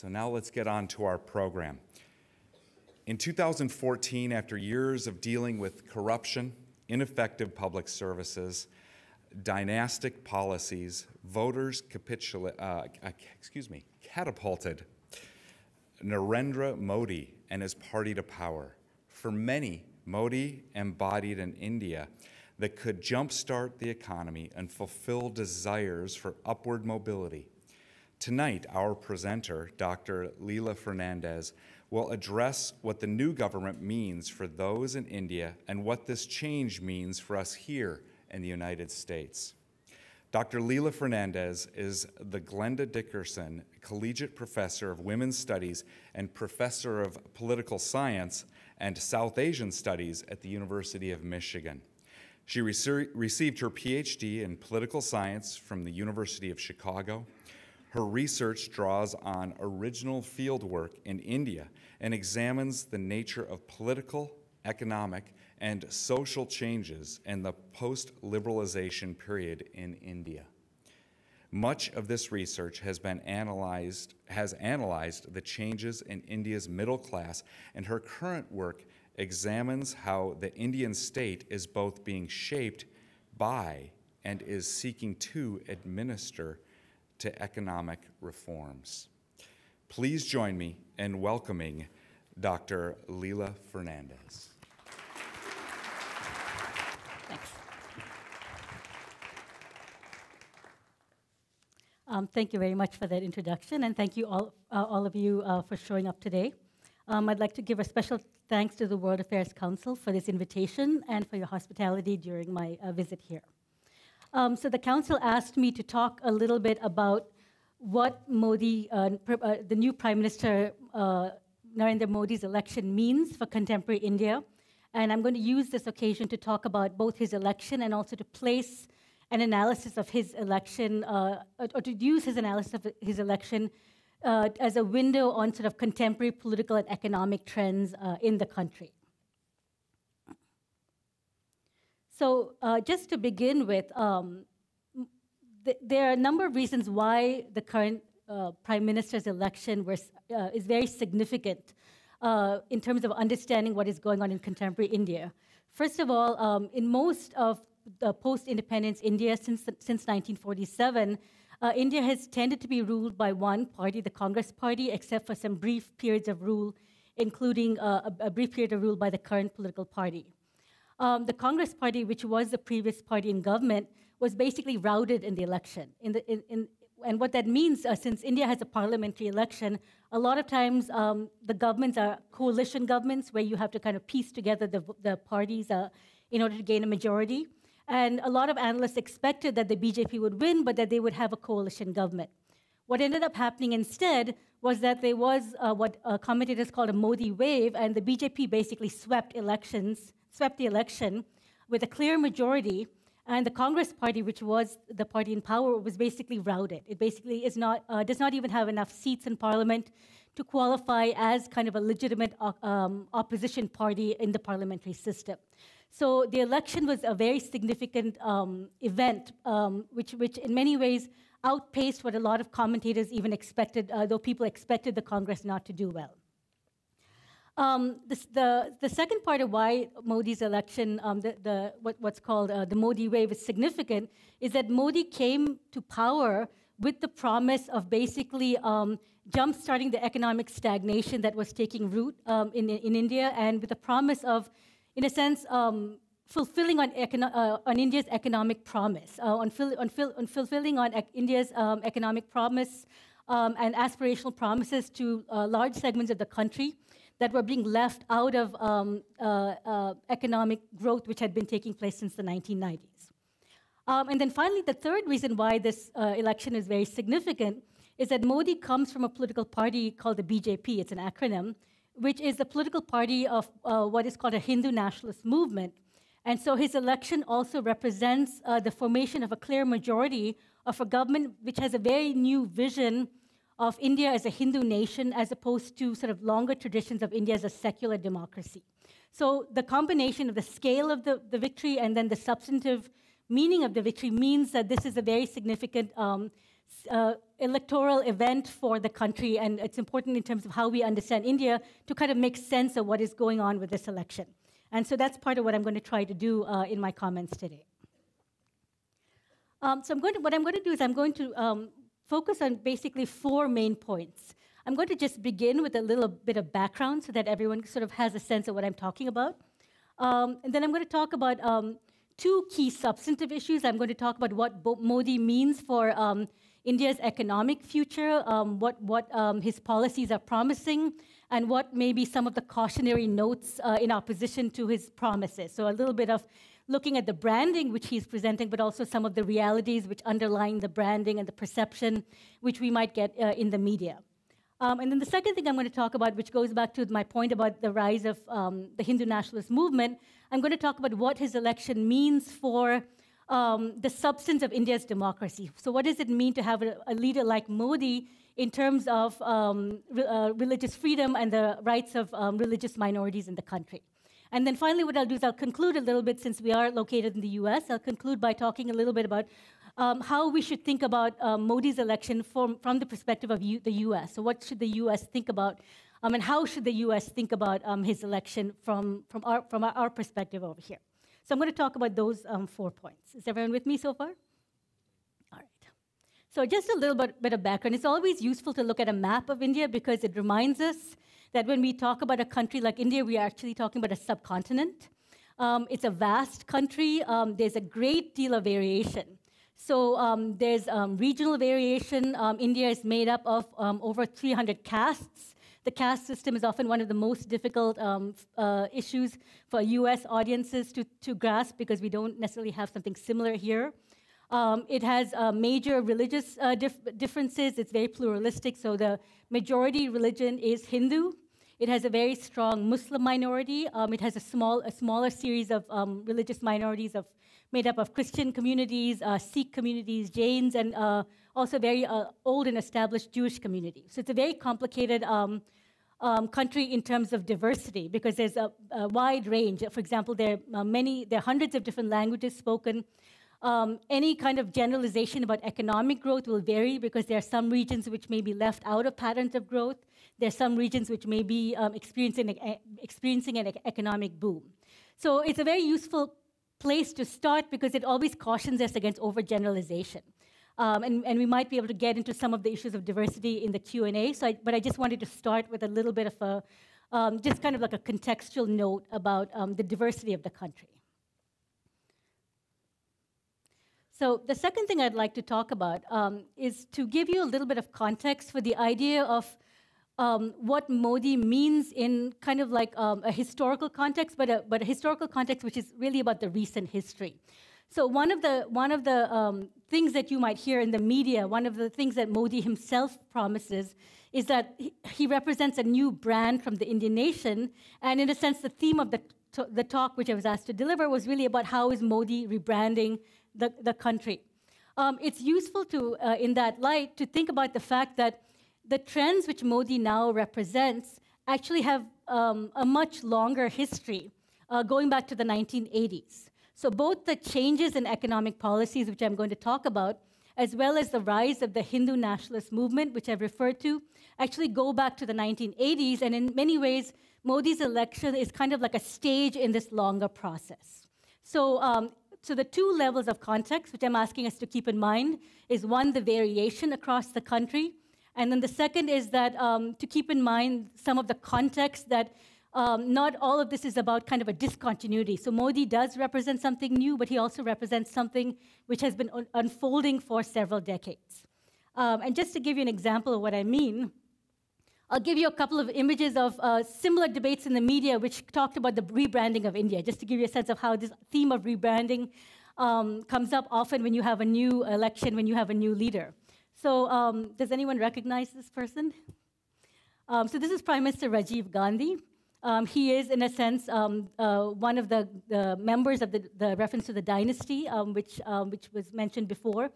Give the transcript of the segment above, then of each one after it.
So now let's get on to our program. In 2014, after years of dealing with corruption, ineffective public services, dynastic policies, voters catapulted Narendra Modi and his party to power. For many, Modi embodied an India that could jumpstart the economy and fulfill desires for upward mobility. Tonight, our presenter, Dr. Leela Fernandez, will address what the new government means for those in India and what this change means for us here in the United States. Dr. Leela Fernandez is the Glenda Dickerson Collegiate Professor of Women's Studies and Professor of Political Science and South Asian Studies at the University of Michigan. She received her PhD in political science from the University of Chicago. Her research draws on original fieldwork in India and examines the nature of political, economic, and social changes in the post-liberalization period in India. Much of this research has analyzed the changes in India's middle class, and her current work examines how the Indian state is both being shaped by and is seeking to administer to economic reforms. Please join me in welcoming Dr. Leela Fernandez. Thanks. Thank you very much for that introduction, and thank you all of you for showing up today. I'd like to give a special thanks to the World Affairs Council for this invitation and for your hospitality during my visit here. So the council asked me to talk a little bit about what Modi, the new Prime Minister Narendra Modi's election means for contemporary India. And I'm going to use this occasion to talk about both his election and also to place an analysis of his election, or to use his analysis of his election as a window on sort of contemporary political and economic trends in the country. So just to begin with, there are a number of reasons why the current Prime Minister's election is very significant in terms of understanding what is going on in contemporary India. First of all, in most of the post-independence India since 1947, India has tended to be ruled by one party, the Congress Party, except for some brief periods of rule, including a brief period of rule by the current political party. The Congress Party, which was the previous party in government, was basically routed in the election. And what that means, since India has a parliamentary election, a lot of times the governments are coalition governments where you have to kind of piece together the parties in order to gain a majority. And a lot of analysts expected that the BJP would win, but that they would have a coalition government. What ended up happening instead was that there was what commentators called a Modi wave, and the BJP basically swept the election with a clear majority, and the Congress Party, which was the party in power, was basically routed. It basically does not even have enough seats in parliament to qualify as kind of a legitimate opposition party in the parliamentary system. So the election was a very significant event, which in many ways outpaced what a lot of commentators even expected, though people expected the Congress not to do well. The second part of why Modi's election, what's called the Modi wave, is significant is that Modi came to power with the promise of basically jump-starting the economic stagnation that was taking root in India, and with the promise of, in a sense, fulfilling on India's economic promise, on fulfilling on India's economic promise and aspirational promises to large segments of the country that were being left out of economic growth, which had been taking place since the 1990s. And then finally, the third reason why this election is very significant is that Modi comes from a political party called the BJP, it's an acronym, which is the political party of what is called a Hindu nationalist movement. And so his election also represents the formation of a clear majority of a government which has a very new vision of India as a Hindu nation as opposed to sort of longer traditions of India as a secular democracy. So the combination of the scale of the victory and then the substantive meaning of the victory means that this is a very significant electoral event for the country, and it's important in terms of how we understand India to kind of make sense of what is going on with this election. And so that's part of what I'm going to try to do in my comments today. What I'm going to do is I'm going to focus on basically 4 main points. I'm going to just begin with a little bit of background so that everyone sort of has a sense of what I'm talking about. And then I'm going to talk about 2 key substantive issues. I'm going to talk about what Modi means for India's economic future, what his policies are promising, and what may be some of the cautionary notes in opposition to his promises. So a little bit of looking at the branding which he's presenting, but also some of the realities which underline the branding and the perception which we might get in the media. And then the second thing I'm going to talk about, which goes back to my point about the rise of the Hindu nationalist movement, I'm going to talk about what his election means for the substance of India's democracy. So what does it mean to have a leader like Modi in terms of religious freedom and the rights of religious minorities in the country? And then finally, what I'll do is I'll conclude a little bit, since we are located in the US, I'll conclude by talking a little bit about how we should think about Modi's election from the perspective of the US. So what should the US think about, and how should the US think about his election from our perspective over here? So I'm going to talk about those 4 points. Is everyone with me so far? All right. So just a little bit of background. It's always useful to look at a map of India because it reminds us that when we talk about a country like India, we are actually talking about a subcontinent. It's a vast country. There's a great deal of variation. So there's regional variation. India is made up of over 300 castes. The caste system is often one of the most difficult issues for US audiences to grasp because we don't necessarily have something similar here. It has major religious differences. It's very pluralistic. So the majority religion is Hindu. It has a very strong Muslim minority. It has a smaller series of religious minorities made up of Christian communities, Sikh communities, Jains, and also very old and established Jewish communities. So it's a very complicated country in terms of diversity because there's a wide range. For example, there are hundreds of different languages spoken. Any kind of generalization about economic growth will vary because there are some regions which may be left out of patterns of growth. There are some regions which may be experiencing an economic boom. So it's a very useful place to start because it always cautions us against overgeneralization. And we might be able to get into some of the issues of diversity in the Q&A, but I just wanted to start with a little bit of just kind of like a contextual note about the diversity of the country. So the second thing I'd like to talk about is to give you a little bit of context for the idea of what Modi means in kind of like a historical context, but a historical context which is really about the recent history. So one of the things that you might hear in the media, one of the things that Modi himself promises is that he represents a new brand from the Indian nation, and in a sense, the theme of the talk which I was asked to deliver was really about how is Modi rebranding the country. It's useful to, in that light, to think about the fact that the trends which Modi now represents actually have a much longer history, going back to the 1980s. So both the changes in economic policies, which I'm going to talk about, as well as the rise of the Hindu nationalist movement, which I've referred to, actually go back to the 1980s. And in many ways, Modi's election is kind of like a stage in this longer process. So the 2 levels of context, which I'm asking us to keep in mind, is one, the variation across the country. And then the second is that to keep in mind some of the context that not all of this is about kind of a discontinuity. So Modi does represent something new, but he also represents something which has been unfolding for several decades. And just to give you an example of what I mean, I'll give you a couple of images of similar debates in the media which talked about the rebranding of India, just to give you a sense of how this theme of rebranding comes up often when you have a new election, when you have a new leader. So does anyone recognize this person? So this is Prime Minister Rajiv Gandhi. He is, in a sense, one of the members of the reference to the dynasty, which was mentioned before.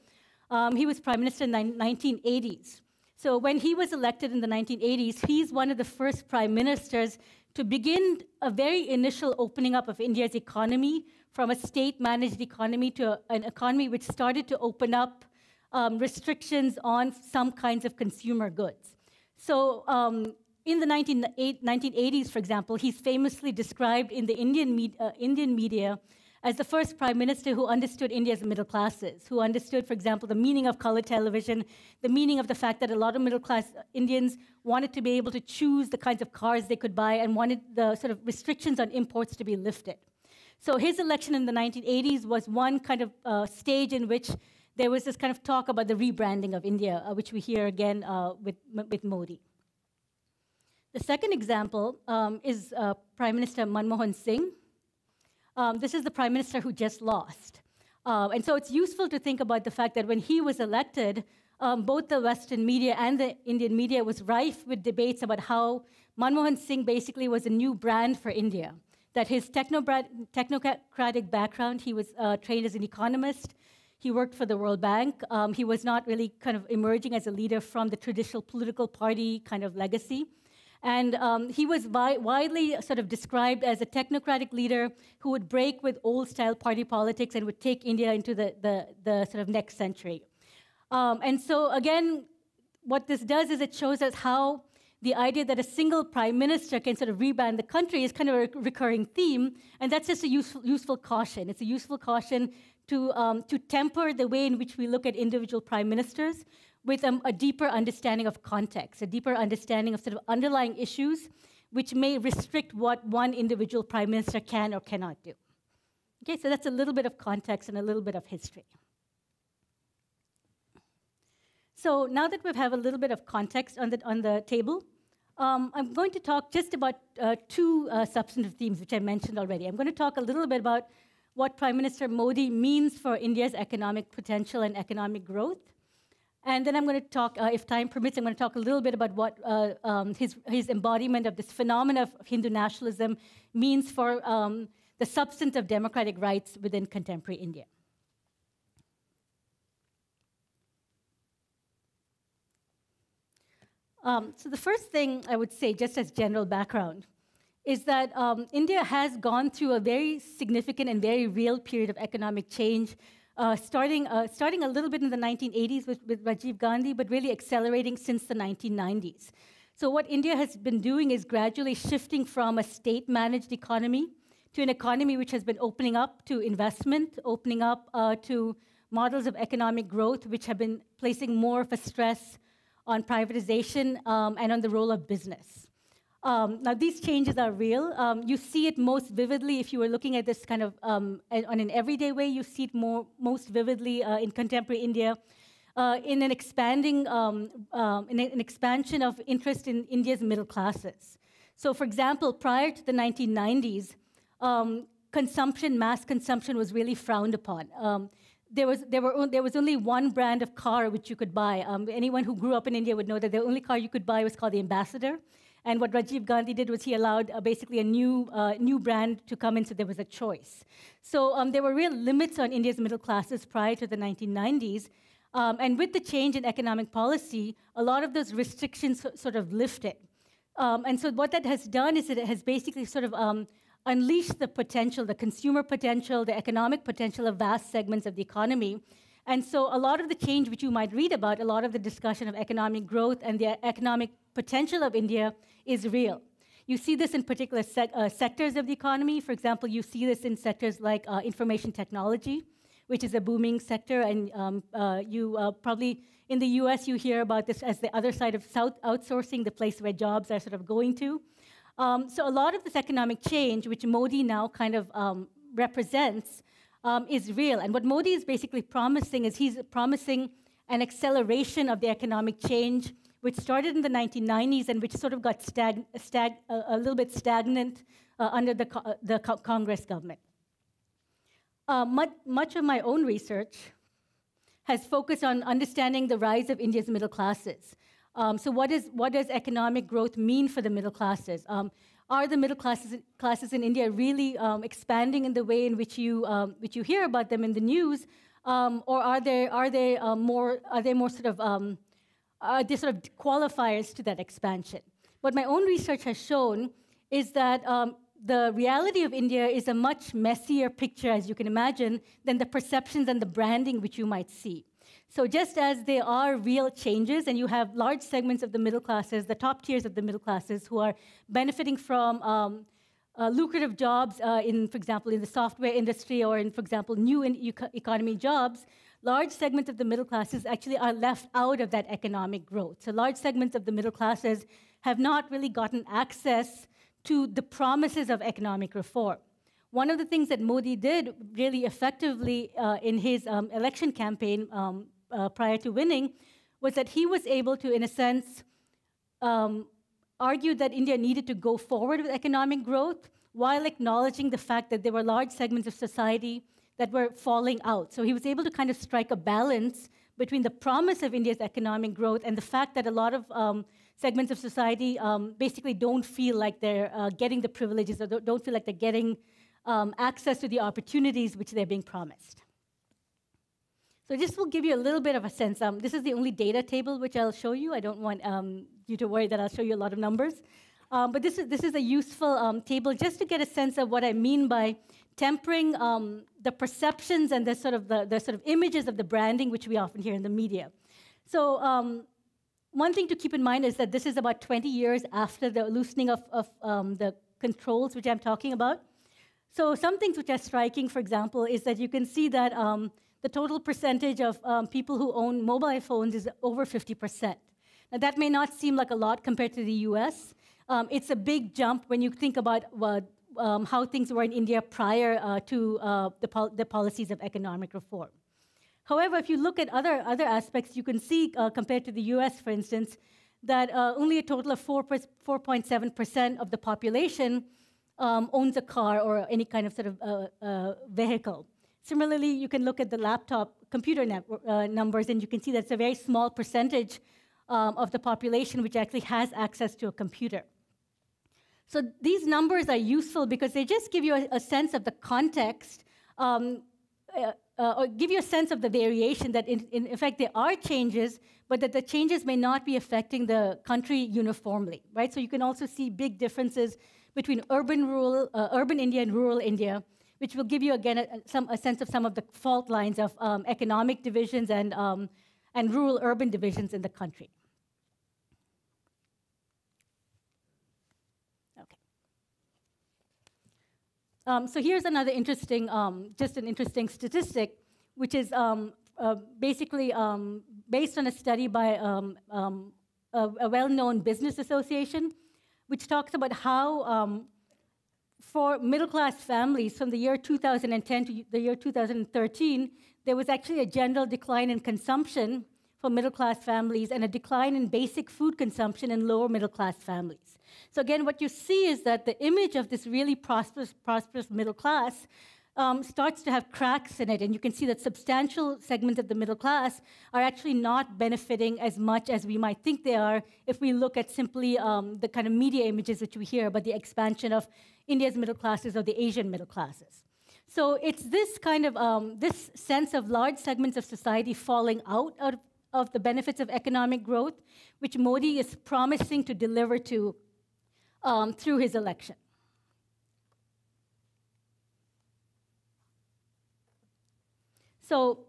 He was prime minister in the 1980s. So when he was elected in the 1980s, he's one of the first prime ministers to begin a very initial opening up of India's economy from a state-managed economy to an economy which started to open up restrictions on some kinds of consumer goods. So in the 1980s, for example, he's famously described in the Indian media as the first prime minister who understood India's middle classes, who understood, for example, the meaning of color television, the meaning of the fact that a lot of middle-class Indians wanted to be able to choose the kinds of cars they could buy and wanted the sort of restrictions on imports to be lifted. So his election in the 1980s was one kind of stage in which there was this kind of talk about the rebranding of India, which we hear again with Modi. The second example is Prime Minister Manmohan Singh. This is the prime minister who just lost. And so it's useful to think about the fact that when he was elected, both the Western media and the Indian media was rife with debates about how Manmohan Singh basically was a new brand for India, that his technocratic background, he was trained as an economist, he worked for the World Bank, he was not really kind of emerging as a leader from the traditional political party kind of legacy. And he was widely sort of described as a technocratic leader who would break with old-style party politics and would take India into the sort of next century. And so, again, what this does is it shows us how the idea that a single prime minister can sort of rebrand the country is kind of a recurring theme, and that's just a useful caution. It's a useful caution to temper the way in which we look at individual prime ministers with a deeper understanding of context, a deeper understanding of sort of underlying issues which may restrict what one individual prime minister can or cannot do. Okay, so that's a little bit of context and a little bit of history. So now that we have a little bit of context on the table, I'm going to talk just about two substantive themes which I mentioned already. I'm going to talk a little bit about what Prime Minister Modi means for India's economic potential and economic growth. And then I'm going to talk, if time permits, I'm going to talk a little bit about what his embodiment of this phenomenon of Hindu nationalism means for the substance of democratic rights within contemporary India. So the first thing I would say, just as general background, is that India has gone through a very significant and very real period of economic change, starting a little bit in the 1980s with Rajiv Gandhi, but really accelerating since the 1990s. So what India has been doing is gradually shifting from a state-managed economy to an economy which has been opening up to investment, opening up to models of economic growth, which have been placing more of a stress on privatization and on the role of business. Now, these changes are real. You see it most vividly if you were looking at this kind of on an everyday way. You see it most vividly in contemporary India in an expanding, an expansion of interest in India's middle classes. So, for example, prior to the 1990s, mass consumption was really frowned upon. There was only one brand of car which you could buy. Anyone who grew up in India would know that the only car you could buy was called the Ambassador. And what Rajiv Gandhi did was he allowed basically a new brand to come in, so there was a choice. So there were real limits on India's middle classes prior to the 1990s. And with the change in economic policy, a lot of those restrictions sort of lifted. And so what that has done is it has basically sort of unleashed the potential, the consumer potential, the economic potential of vast segments of the economy. And so a lot of the change which you might read about, a lot of the discussion of economic growth and the economic potential of India is real. You see this in particular sectors of the economy. For example, you see this in sectors like information technology, which is a booming sector, and probably in the US you hear about this as the other side of outsourcing, the place where jobs are sort of going to. So a lot of this economic change, which Modi now kind of represents, is real. And what Modi is basically promising is he's promising an acceleration of the economic change, which started in the 1990s and which sort of got a little bit stagnant under the Congress government. Much of my own research has focused on understanding the rise of India's middle classes. So what does economic growth mean for the middle classes? Are the middle classes in India really expanding in the way in which you hear about them in the news, or are there more sort of qualifiers to that expansion? What my own research has shown is that the reality of India is a much messier picture, as you can imagine, than the perceptions and the branding which you might see. So just as there are real changes, and you have large segments of the middle classes, the top tiers of the middle classes, who are benefiting from lucrative jobs in, for example, in the software industry or in, for example, new economy jobs, large segments of the middle classes actually are left out of that economic growth. So large segments of the middle classes have not really gotten access to the promises of economic reform. One of the things that Modi did really effectively in his election campaign prior to winning was that he was able to, in a sense, argue that India needed to go forward with economic growth while acknowledging the fact that there were large segments of society that were falling out. So he was able to kind of strike a balance between the promise of India's economic growth and the fact that a lot of segments of society basically don't feel like they're getting the privileges or don't feel like they're getting access to the opportunities which they're being promised. So this will give you a little bit of a sense. This is the only data table which I'll show you. I don't want you to worry that I'll show you a lot of numbers. But this is a useful table just to get a sense of what I mean by tempering the perceptions and the sort of images of the branding which we often hear in the media. So one thing to keep in mind is that this is about 20 years after the loosening of the controls which I'm talking about. So some things which are striking, for example, is that you can see that the total percentage of people who own mobile phones is over 50%. Now, that may not seem like a lot compared to the US. It's a big jump when you think about how things were in India prior to the policies of economic reform. However, if you look at other aspects, you can see, compared to the US, for instance, that only a total of 4.7% of the population owns a car or any kind of sort of vehicle. Similarly, you can look at the laptop computer numbers, and you can see that it's a very small percentage of the population which actually has access to a computer. So these numbers are useful because they just give you a sense of the context, or give you a sense of the variation, that in effect there are changes, but that the changes may not be affecting the country uniformly, right? So you can also see big differences between urban India and rural India, which will give you, again, a sense of some of the fault lines of economic divisions and rural-urban divisions in the country. Okay. So here's another interesting, just an interesting statistic, which is basically based on a study by a well-known business association, which talks about how for middle-class families from the year 2010 to the year 2013, there was actually a general decline in consumption for middle-class families and a decline in basic food consumption in lower middle-class families. So again, what you see is that the image of this really prosperous middle class starts to have cracks in it, and you can see that substantial segments of the middle class are actually not benefiting as much as we might think they are if we look at simply the kind of media images which we hear about the expansion of India's middle classes or the Asian middle classes. So it's this kind of this sense of large segments of society falling out of the benefits of economic growth, which Modi is promising to deliver to through his election. So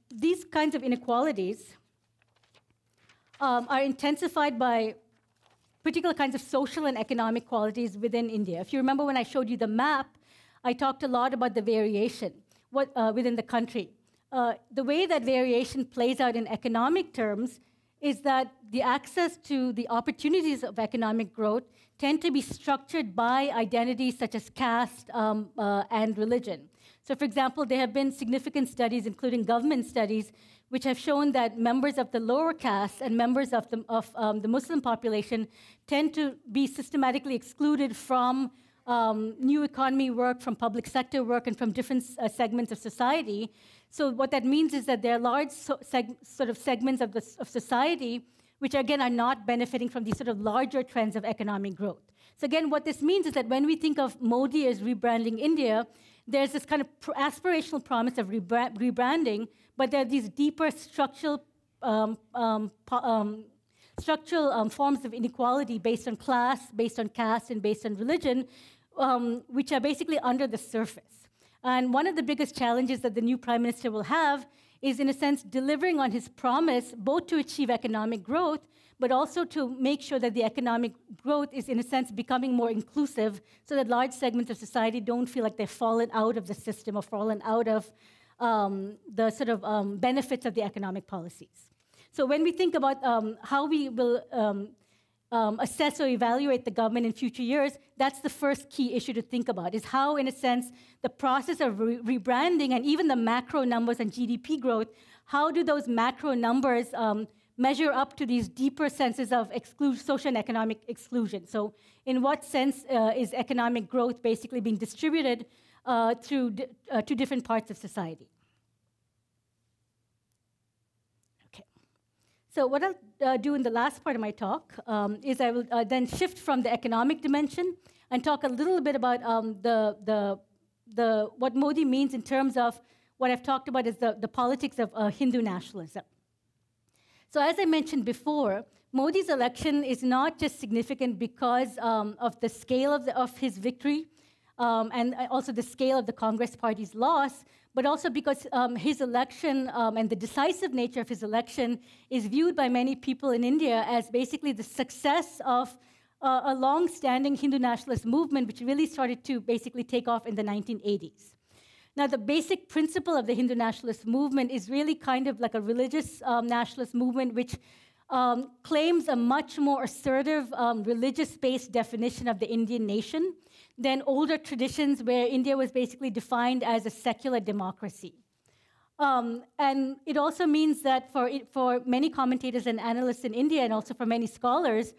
these kinds of inequalities are intensified by particular kinds of social and economic qualities within India. If you remember when I showed you the map, I talked a lot about the variation within the country. The way that variation plays out in economic terms is that the access to the opportunities of economic growth tend to be structured by identities such as caste and religion. So, for example, there have been significant studies, including government studies, which have shown that members of the lower caste and members of the Muslim population tend to be systematically excluded from new economy work, from public sector work, and from different segments of society. So what that means is that there are large sort of segments of society which, again, are not benefiting from these sort of larger trends of economic growth. So again, what this means is that when we think of Modi as rebranding India, there's this kind of aspirational promise of rebranding, but there are these deeper structural forms of inequality based on class, based on caste, and based on religion, which are basically under the surface. And one of the biggest challenges that the new prime minister will have is, in a sense, delivering on his promise both to achieve economic growth, but also to make sure that the economic growth is, in a sense, becoming more inclusive so that large segments of society don't feel like they've fallen out of the system or fallen out of the sort of benefits of the economic policies. So when we think about how we will assess or evaluate the government in future years, that's the first key issue to think about, is how, in a sense, the process of rebranding and even the macro numbers and GDP growth, how do those macro numbers measure up to these deeper senses of social and economic exclusion? So in what sense is economic growth basically being distributed to different parts of society? So what I'll do in the last part of my talk is I will then shift from the economic dimension and talk a little bit about what Modi means in terms of what I've talked about is the politics of Hindu nationalism. So as I mentioned before, Modi's election is not just significant because of the scale of his victory and also the scale of the Congress Party's loss, but also because his election and the decisive nature of his election is viewed by many people in India as basically the success of a long-standing Hindu nationalist movement, which really started to basically take off in the 1980s. Now, the basic principle of the Hindu nationalist movement is really kind of like a religious nationalist movement, which claims a much more assertive religious-based definition of the Indian nation than older traditions where India was basically defined as a secular democracy. And it also means that for many commentators and analysts in India, and also for many scholars,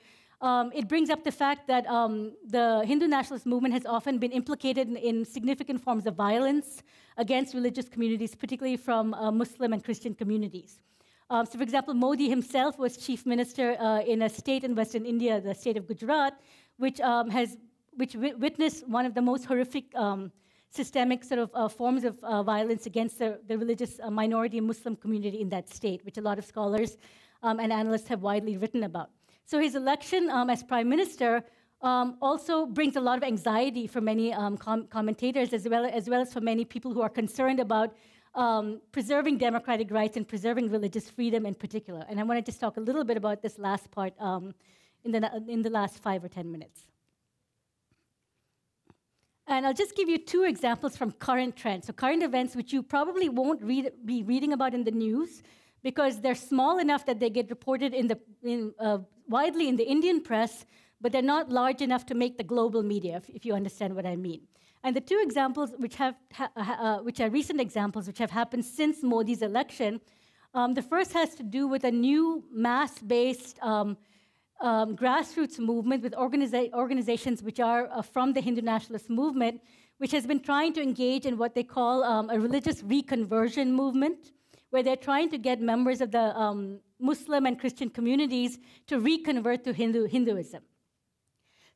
it brings up the fact that the Hindu nationalist movement has often been implicated in significant forms of violence against religious communities, particularly from Muslim and Christian communities. So, for example, Modi himself was chief minister in a state in Western India, the state of Gujarat, which witnessed one of the most horrific systemic sort of forms of violence against the religious minority Muslim community in that state, which a lot of scholars and analysts have widely written about. So his election as prime minister also brings a lot of anxiety for many commentators, as well as for many people who are concerned about preserving democratic rights and preserving religious freedom in particular. And I want to just talk a little bit about this last part in the last 5 or 10 minutes. And I'll just give you 2 examples from current trends. So current events which you probably won't be reading about in the news because they're small enough that they get reported widely in the Indian press, but they're not large enough to make the global media, if you understand what I mean. And the 2 examples which are recent examples which have happened since Modi's election, the first has to do with a new mass-based grassroots movement with organizations which are from the Hindu nationalist movement, which has been trying to engage in what they call a religious reconversion movement, where they're trying to get members of the Muslim and Christian communities to reconvert to Hinduism.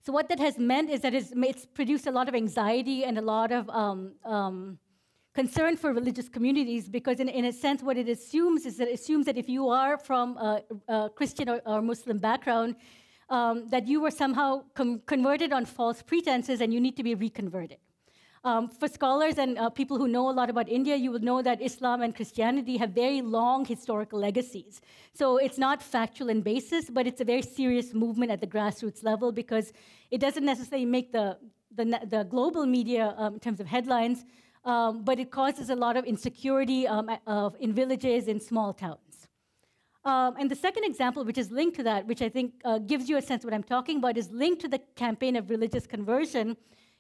So what that has meant is that it's produced a lot of anxiety and a lot of concern for religious communities, because in a sense what it assumes is that if you are from a Christian or Muslim background, that you were somehow converted on false pretenses and you need to be reconverted. For scholars and people who know a lot about India, you will know that Islam and Christianity have very long historical legacies. So it's not factual in basis, but it's a very serious movement at the grassroots level because it doesn't necessarily make the global media in terms of headlines, but it causes a lot of insecurity in villages, in small towns. And the second example, which is linked to that, which I think gives you a sense of what I'm talking about, is linked to the campaign of religious conversion,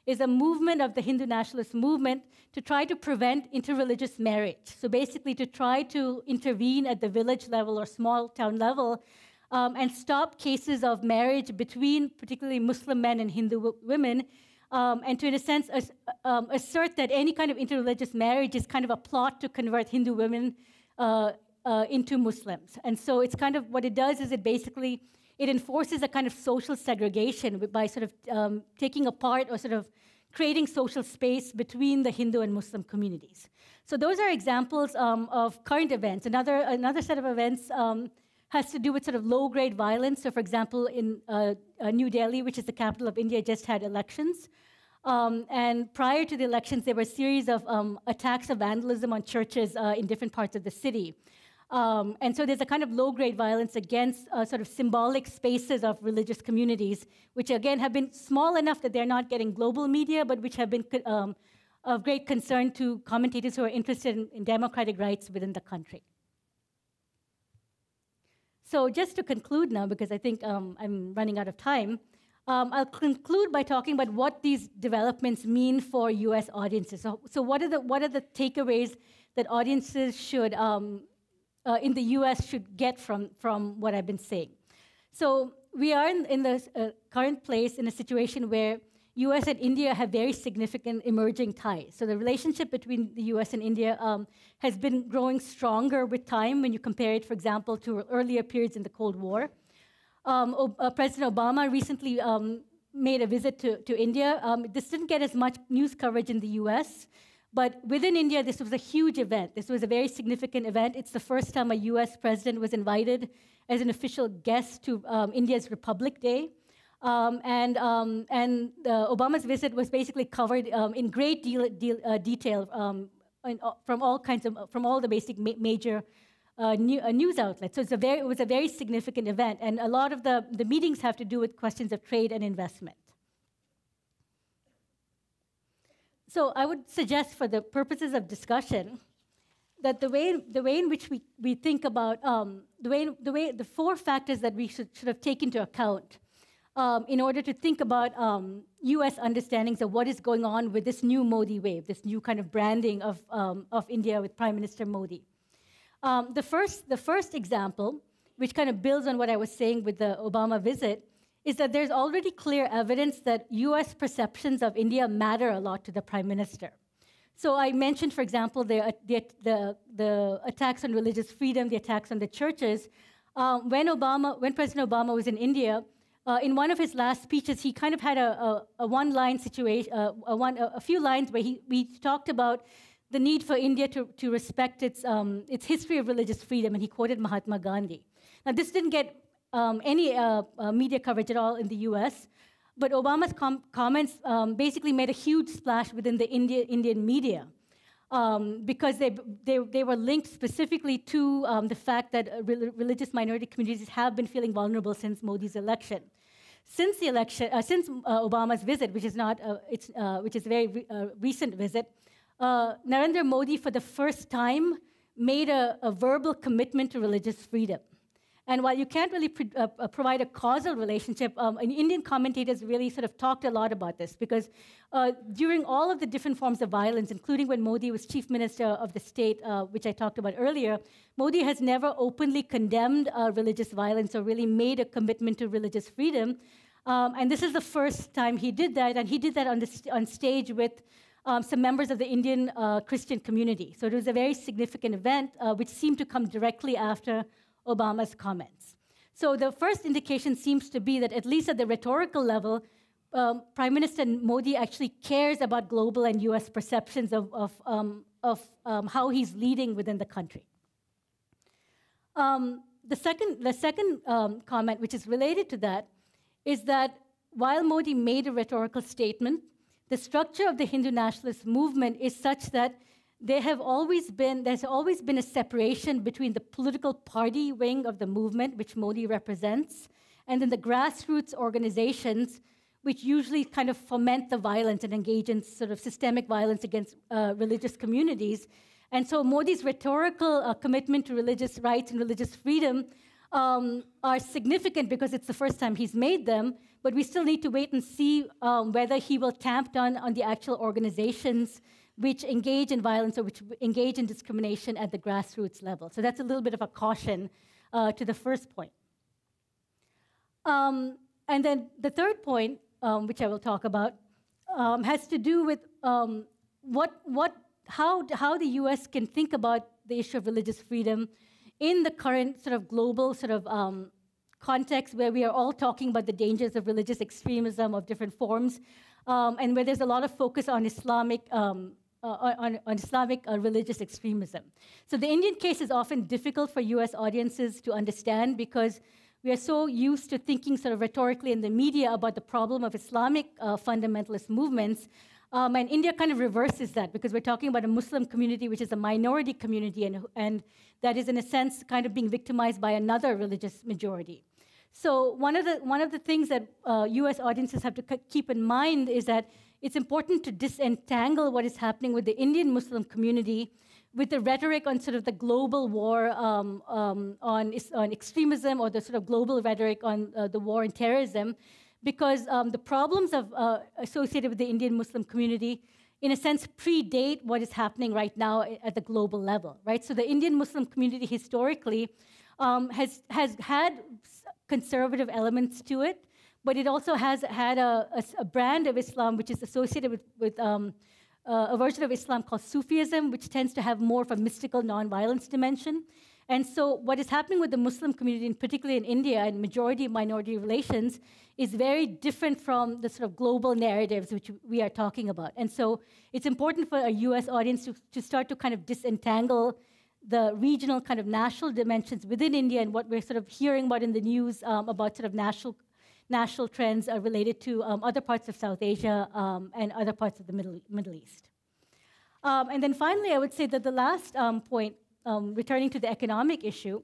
is a movement of the Hindu nationalist movement to try to prevent interreligious marriage. So basically to try to intervene at the village level or small town level and stop cases of marriage between particularly Muslim men and Hindu women, and to, in a sense, assert that any kind of interreligious marriage is kind of a plot to convert Hindu women into Muslims. And so it's kind of, what it does is it enforces a kind of social segregation by sort of taking apart or sort of creating social space between the Hindu and Muslim communities. So those are examples of current events. Another set of events has to do with sort of low-grade violence. So for example, in New Delhi, which is the capital of India, just had elections. And prior to the elections, there were a series of attacks of vandalism on churches in different parts of the city. And so there's a kind of low-grade violence against sort of symbolic spaces of religious communities, which again have been small enough that they're not getting global media, but which have been of great concern to commentators who are interested in democratic rights within the country. So just to conclude now, because I think I'm running out of time, I'll conclude by talking about what these developments mean for U.S. audiences. So what are the takeaways that audiences should in the U.S. should get from what I've been saying? So we are in the current place in a situation where U.S. and India have very significant emerging ties. So the relationship between the U.S. and India has been growing stronger with time when you compare it, for example, to earlier periods in the Cold War. President Obama recently made a visit to India. This didn't get as much news coverage in the U.S., but within India, this was a huge event. This was a very significant event. It's the first time a U.S. president was invited as an official guest to India's Republic Day. Obama's visit was basically covered in great detail from all the basic major news outlets. So it was a very significant event, and a lot of the meetings have to do with questions of trade and investment. So I would suggest, for the purposes of discussion, that the way in which we think about the four factors that we should have taken into account in order to think about U.S. understandings of what is going on with this new Modi wave, this new kind of branding of India with Prime Minister Modi. The first example, which kind of builds on what I was saying with the Obama visit, is that there's already clear evidence that U.S. perceptions of India matter a lot to the Prime Minister. So I mentioned, for example, the attacks on religious freedom, the attacks on the churches. When President Obama was in India, in one of his last speeches, he kind of had a one-line situation, a few lines where we talked about the need for India to respect its history of religious freedom, and he quoted Mahatma Gandhi. Now, this didn't get any media coverage at all in the U.S., but Obama's comments basically made a huge splash within the Indian media because they were linked specifically to the fact that religious minority communities have been feeling vulnerable since Modi's election. Since Obama's visit, which is a very recent visit, Narendra Modi, for the first time, made a verbal commitment to religious freedom. And while you can't really provide a causal relationship, Indian commentators really sort of talked a lot about this, because during all of the different forms of violence, including when Modi was chief minister of the state, which I talked about earlier, Modi has never openly condemned religious violence or really made a commitment to religious freedom. And this is the first time he did that, and he did that on stage with some members of the Indian Christian community. So it was a very significant event, which seemed to come directly after Obama's comments. So the first indication seems to be that, at least at the rhetorical level, Prime Minister Modi actually cares about global and U.S. perceptions of how he's leading within the country. The second comment, which is related to that, is that while Modi made a rhetorical statement, the structure of the Hindu nationalist movement is such that there's always been a separation between the political party wing of the movement, which Modi represents, and then the grassroots organizations, which usually kind of foment the violence and engage in sort of systemic violence against religious communities. And so Modi's rhetorical commitment to religious rights and religious freedom are significant because it's the first time he's made them, but we still need to wait and see whether he will tamp down on the actual organizations which engage in violence or which engage in discrimination at the grassroots level. So that's a little bit of a caution to the first point. And then the third point, which I will talk about, has to do with how the U.S. can think about the issue of religious freedom in the current sort of global sort of context where we are all talking about the dangers of religious extremism of different forms, and where there's a lot of focus on Islamic religious extremism. So the Indian case is often difficult for U.S. audiences to understand because we are so used to thinking sort of rhetorically in the media about the problem of Islamic fundamentalist movements. And India kind of reverses that because we're talking about a Muslim community which is a minority community and that is, in a sense, kind of being victimized by another religious majority. So one of the things that U.S. audiences have to keep in mind is that it's important to disentangle what is happening with the Indian Muslim community with the rhetoric on sort of the global war on extremism or the sort of global rhetoric on the war on terrorism, because the problems associated with the Indian Muslim community, in a sense, predate what is happening right now at the global level, right? So the Indian Muslim community historically has had conservative elements to it, but it also has had a brand of Islam which is associated with a version of Islam called Sufism, which tends to have more of a mystical nonviolence dimension. And so what is happening with the Muslim community, and particularly in India, and majority-minority relations, is very different from the sort of global narratives which we are talking about. And so it's important for a US audience to start to kind of disentangle the regional kind of national dimensions within India and what we're sort of hearing about in the news about sort of national trends are related to other parts of South Asia and other parts of the Middle East. And then finally, I would say that the last point, returning to the economic issue,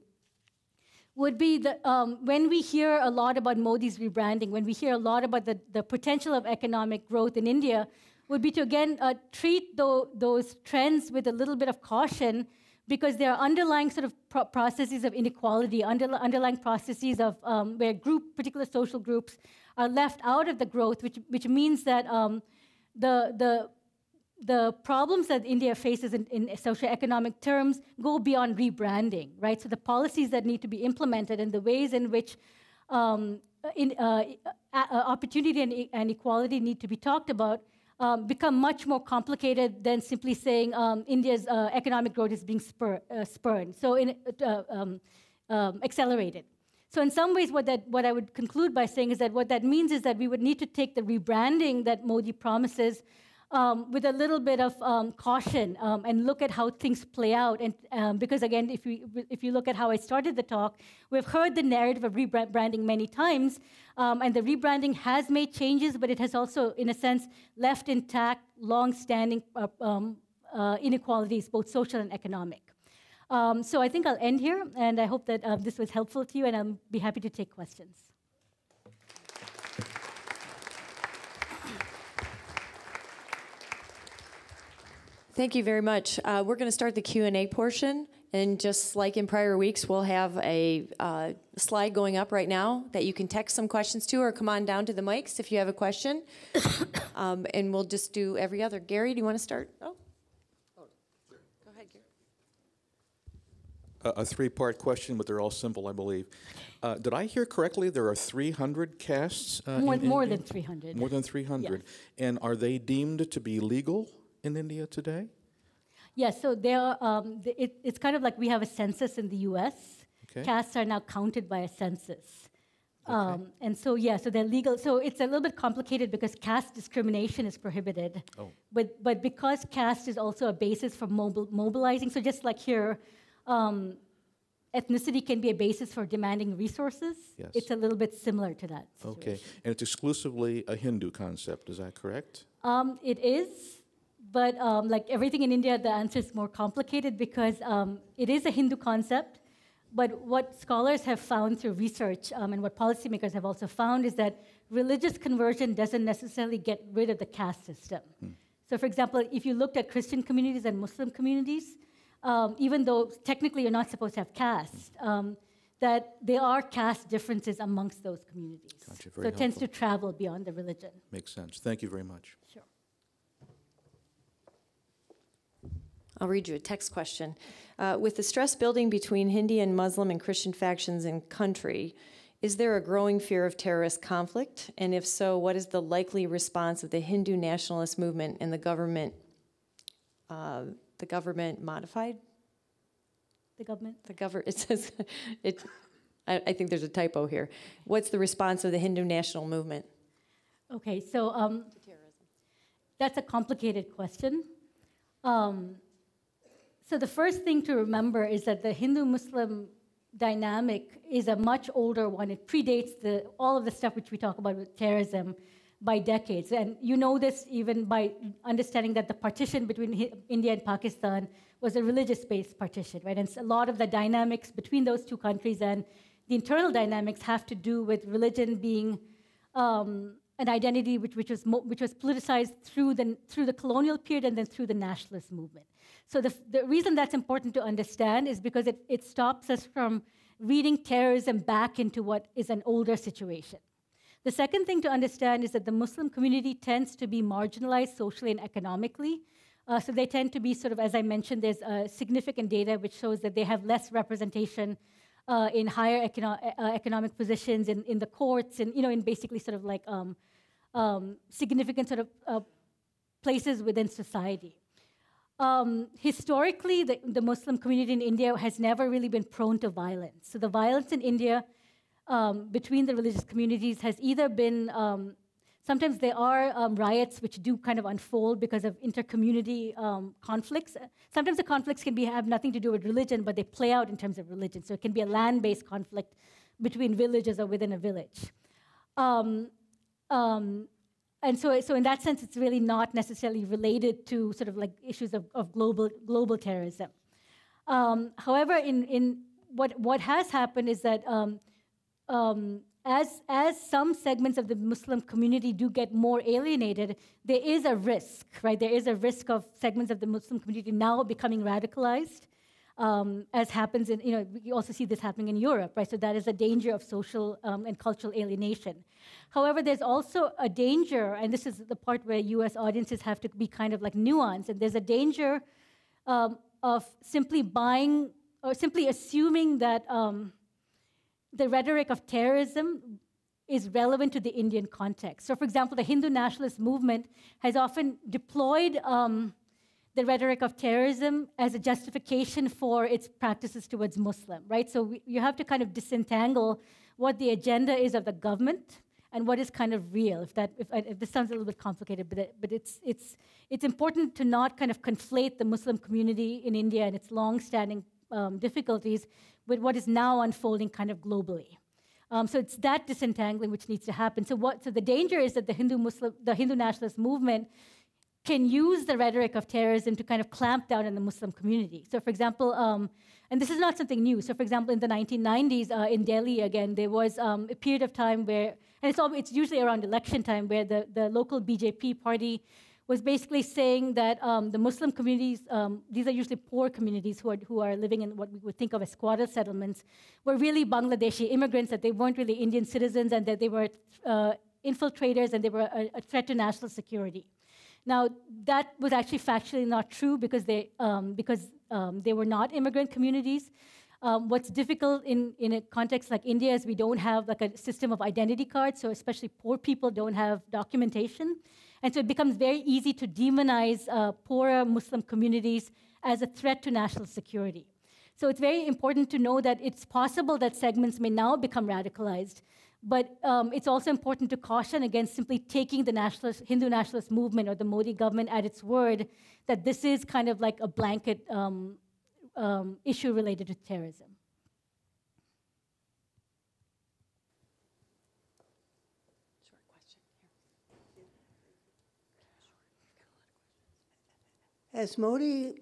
would be that when we hear a lot about Modi's rebranding, when we hear a lot about the potential of economic growth in India, would be to, again, treat those trends with a little bit of caution, because there are underlying sort of processes of inequality, underlying processes of where particular social groups are left out of the growth, which means that the problems that India faces in socioeconomic terms go beyond rebranding, right? So the policies that need to be implemented and the ways in which opportunity and equality need to be talked about become much more complicated than simply saying India's economic growth is being spurred, so accelerated. So in some ways, what I would conclude by saying is that what that means is that we would need to take the rebranding that Modi promises with a little bit of caution and look at how things play out. And because again, if you look at how I started the talk, we've heard the narrative of rebranding many times, and the rebranding has made changes, but it has also, in a sense, left intact long-standing inequalities, both social and economic. So I think I'll end here, and I hope that this was helpful to you, and I'll be happy to take questions. Thank you very much. We're going to start the Q&A portion, and just like in prior weeks, we'll have a slide going up right now that you can text some questions to, or come on down to the mics if you have a question. And we'll just do every other. Gary, do you want to start? Oh, sure. Go ahead, Gary. A three-part question, but they're all simple, I believe. Did I hear correctly? There are 300 castes? More than 300. More than 300. Yes. And are they deemed to be legal in India today? Yes, so it's kind of like we have a census in the U.S. Okay. Castes are now counted by a census. Okay. And so, yeah, so they're legal. So it's a little bit complicated because caste discrimination is prohibited. Oh. But because caste is also a basis for mobilizing, so just like here, ethnicity can be a basis for demanding resources. Yes. It's a little bit similar to that situation. Okay, and it's exclusively a Hindu concept, is that correct? It is. But like everything in India, the answer is more complicated because it is a Hindu concept. But what scholars have found through research and what policymakers have also found is that religious conversion doesn't necessarily get rid of the caste system. So for example, if you looked at Christian communities and Muslim communities, even though technically you're not supposed to have caste, that there are caste differences amongst those communities. Gotcha, so it tends to travel beyond the religion. Makes sense. Thank you very much. Sure. I'll read you a text question. With the stress building between Hindu and Muslim and Christian factions in country, is there a growing fear of terrorist conflict? And if so, what is the likely response of the Hindu nationalist movement and the government modified? The government? It says, I think there's a typo here. What's the response of the Hindu national movement? Okay, so to terrorism. That's a complicated question. So the first thing to remember is that the Hindu-Muslim dynamic is a much older one. It predates all of the stuff which we talk about with terrorism by decades. And you know this even by understanding that the partition between India and Pakistan was a religious-based partition, right? And a lot of the dynamics between those two countries and the internal dynamics have to do with religion being an identity which was politicized through the colonial period and then through the nationalist movement. So the reason that's important to understand is because it stops us from reading terrorism back into what is an older situation. The second thing to understand is that the Muslim community tends to be marginalized socially and economically. So they tend to be sort of, as I mentioned, there's significant data which shows that they have less representation in higher economic positions in the courts and in basically sort of like significant sort of places within society. Historically, the Muslim community in India has never really been prone to violence. So the violence in India between the religious communities has either been, sometimes there are riots which do kind of unfold because of inter-community conflicts. Sometimes the conflicts can have nothing to do with religion, but they play out in terms of religion. So it can be a land-based conflict between villages or within a village. And so in that sense, it's really not necessarily related to sort of like issues of global terrorism. However, in what has happened is that as some segments of the Muslim community do get more alienated, there is a risk, right? There is a risk of segments of the Muslim community now becoming radicalized, as happens in, you also see this happening in Europe, right? So that is a danger of social and cultural alienation. However, there's also a danger, and this is the part where US audiences have to be kind of like nuanced, and there's a danger of simply buying, or simply assuming that the rhetoric of terrorism is relevant to the Indian context. So for example, the Hindu nationalist movement has often deployed the rhetoric of terrorism as a justification for its practices towards Muslim, right? So you have to kind of disentangle what the agenda is of the government and what is kind of real. If this sounds a little bit complicated, but it's important to not kind of conflate the Muslim community in India and its long-standing difficulties with what is now unfolding kind of globally. So it's that disentangling which needs to happen. So the danger is that the Hindu nationalist movement can use the rhetoric of terrorism to kind of clamp down on the Muslim community. So for example, and this is not something new. So for example, in the 1990s in Delhi, again, there was a period of time where, and it's usually around election time, where the local BJP party was basically saying that the Muslim communities, these are usually poor communities who are living in what we would think of as squatter settlements, were really Bangladeshi immigrants, that they weren't really Indian citizens, and that they were infiltrators, and they were a threat to national security. Now, that was actually factually not true because they were not immigrant communities. What's difficult in a context like India is we don't have like a system of identity cards, so especially poor people don't have documentation. And so it becomes very easy to demonize poorer Muslim communities as a threat to national security. So it's very important to know that it's possible that segments may now become radicalized, but it's also important to caution against simply taking the Hindu nationalist movement or the Modi government at its word that this is kind of like a blanket issue related to terrorism. Has Modi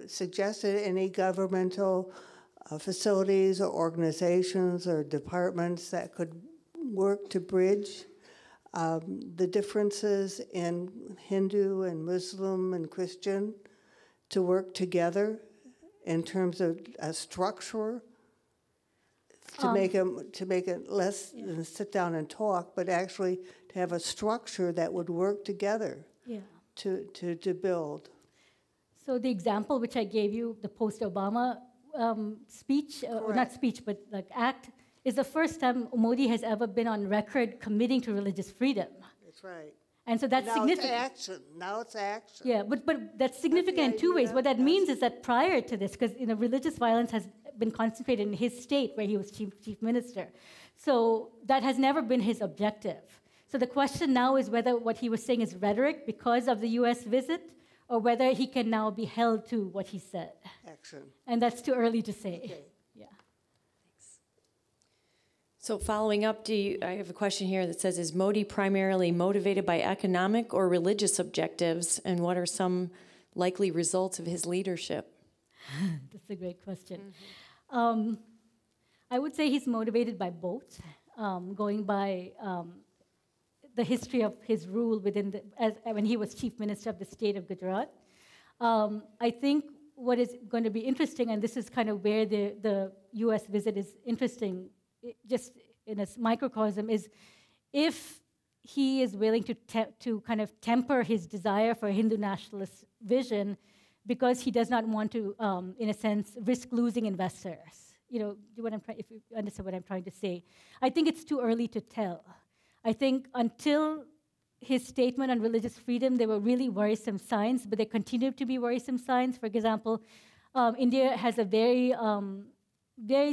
suggested any governmental facilities or organizations or departments that could work to bridge the differences in Hindu and Muslim and Christian to work together in terms of a structure to make it less than sit down and talk, but actually to have a structure that would work together to build? So the example which I gave you, the post-Obama speech, or not speech, but like act, is the first time Modi has ever been on record committing to religious freedom. That's right. And so that's significant. Now it's action. Yeah, but that's significant in two ways. What that means is that prior to this, because religious violence has been concentrated in his state where he was chief minister, so that has never been his objective. So the question now is whether what he was saying is rhetoric because of the U.S. visit, or whether he can now be held to what he said. Action. And that's too early to say. Okay. Yeah. So following up, I have a question here that says, is Modi primarily motivated by economic or religious objectives, and what are some likely results of his leadership? That's a great question. I would say he's motivated by both, going by the history of his rule when he was chief minister of the state of Gujarat. I think what is going to be interesting, and this is kind of where the U.S. visit is interesting, just in a microcosm, is if he is willing to kind of temper his desire for a Hindu nationalist vision because he does not want to, in a sense, risk losing investors. You know, if you understand what I'm trying to say. I think it's too early to tell. I think until his statement on religious freedom, there were really worrisome signs, but there continue to be worrisome signs. For example, India has a very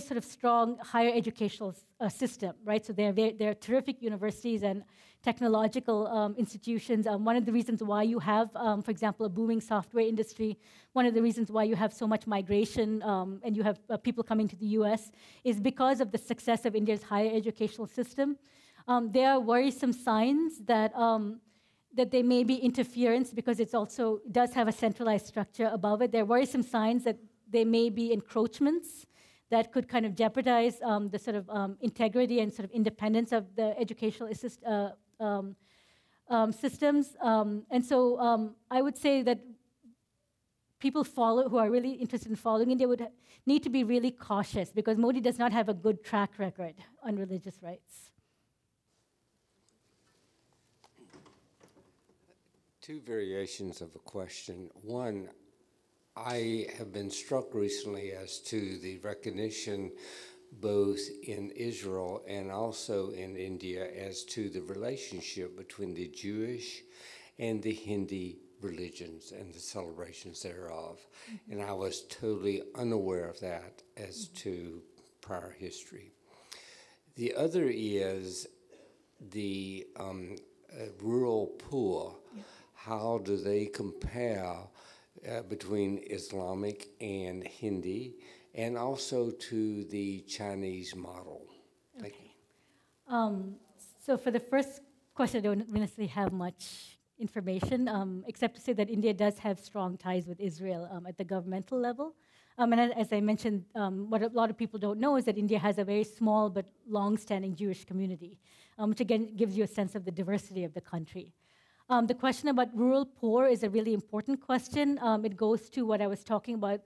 sort of strong higher educational system, right? So there are terrific universities and technological institutions. One of the reasons why you have, for example, a booming software industry, one of the reasons why you have so much migration and you have people coming to the US is because of the success of India's higher educational system. There are worrisome signs that there may be interference because it does have a centralized structure above it. There are worrisome signs that there may be encroachments that could kind of jeopardize the sort of integrity and sort of independence of the educational systems. And so I would say that people who are really interested in following India would need to be really cautious because Modi does not have a good track record on religious rights. Two variations of a question. One, I have been struck recently as to the recognition both in Israel and also in India as to the relationship between the Jewish and the Hindi religions and the celebrations thereof. Mm-hmm. And I was totally unaware of that as to prior history. The other is the rural poor. Yeah. How do they compare between Islamic and Hindi, and also to the Chinese model? Thank you. So for the first question, I don't necessarily have much information, except to say that India does have strong ties with Israel at the governmental level. And as I mentioned, what a lot of people don't know is that India has a very small but long-standing Jewish community, which again gives you a sense of the diversity of the country. The question about rural poor is a really important question. It goes to what I was talking about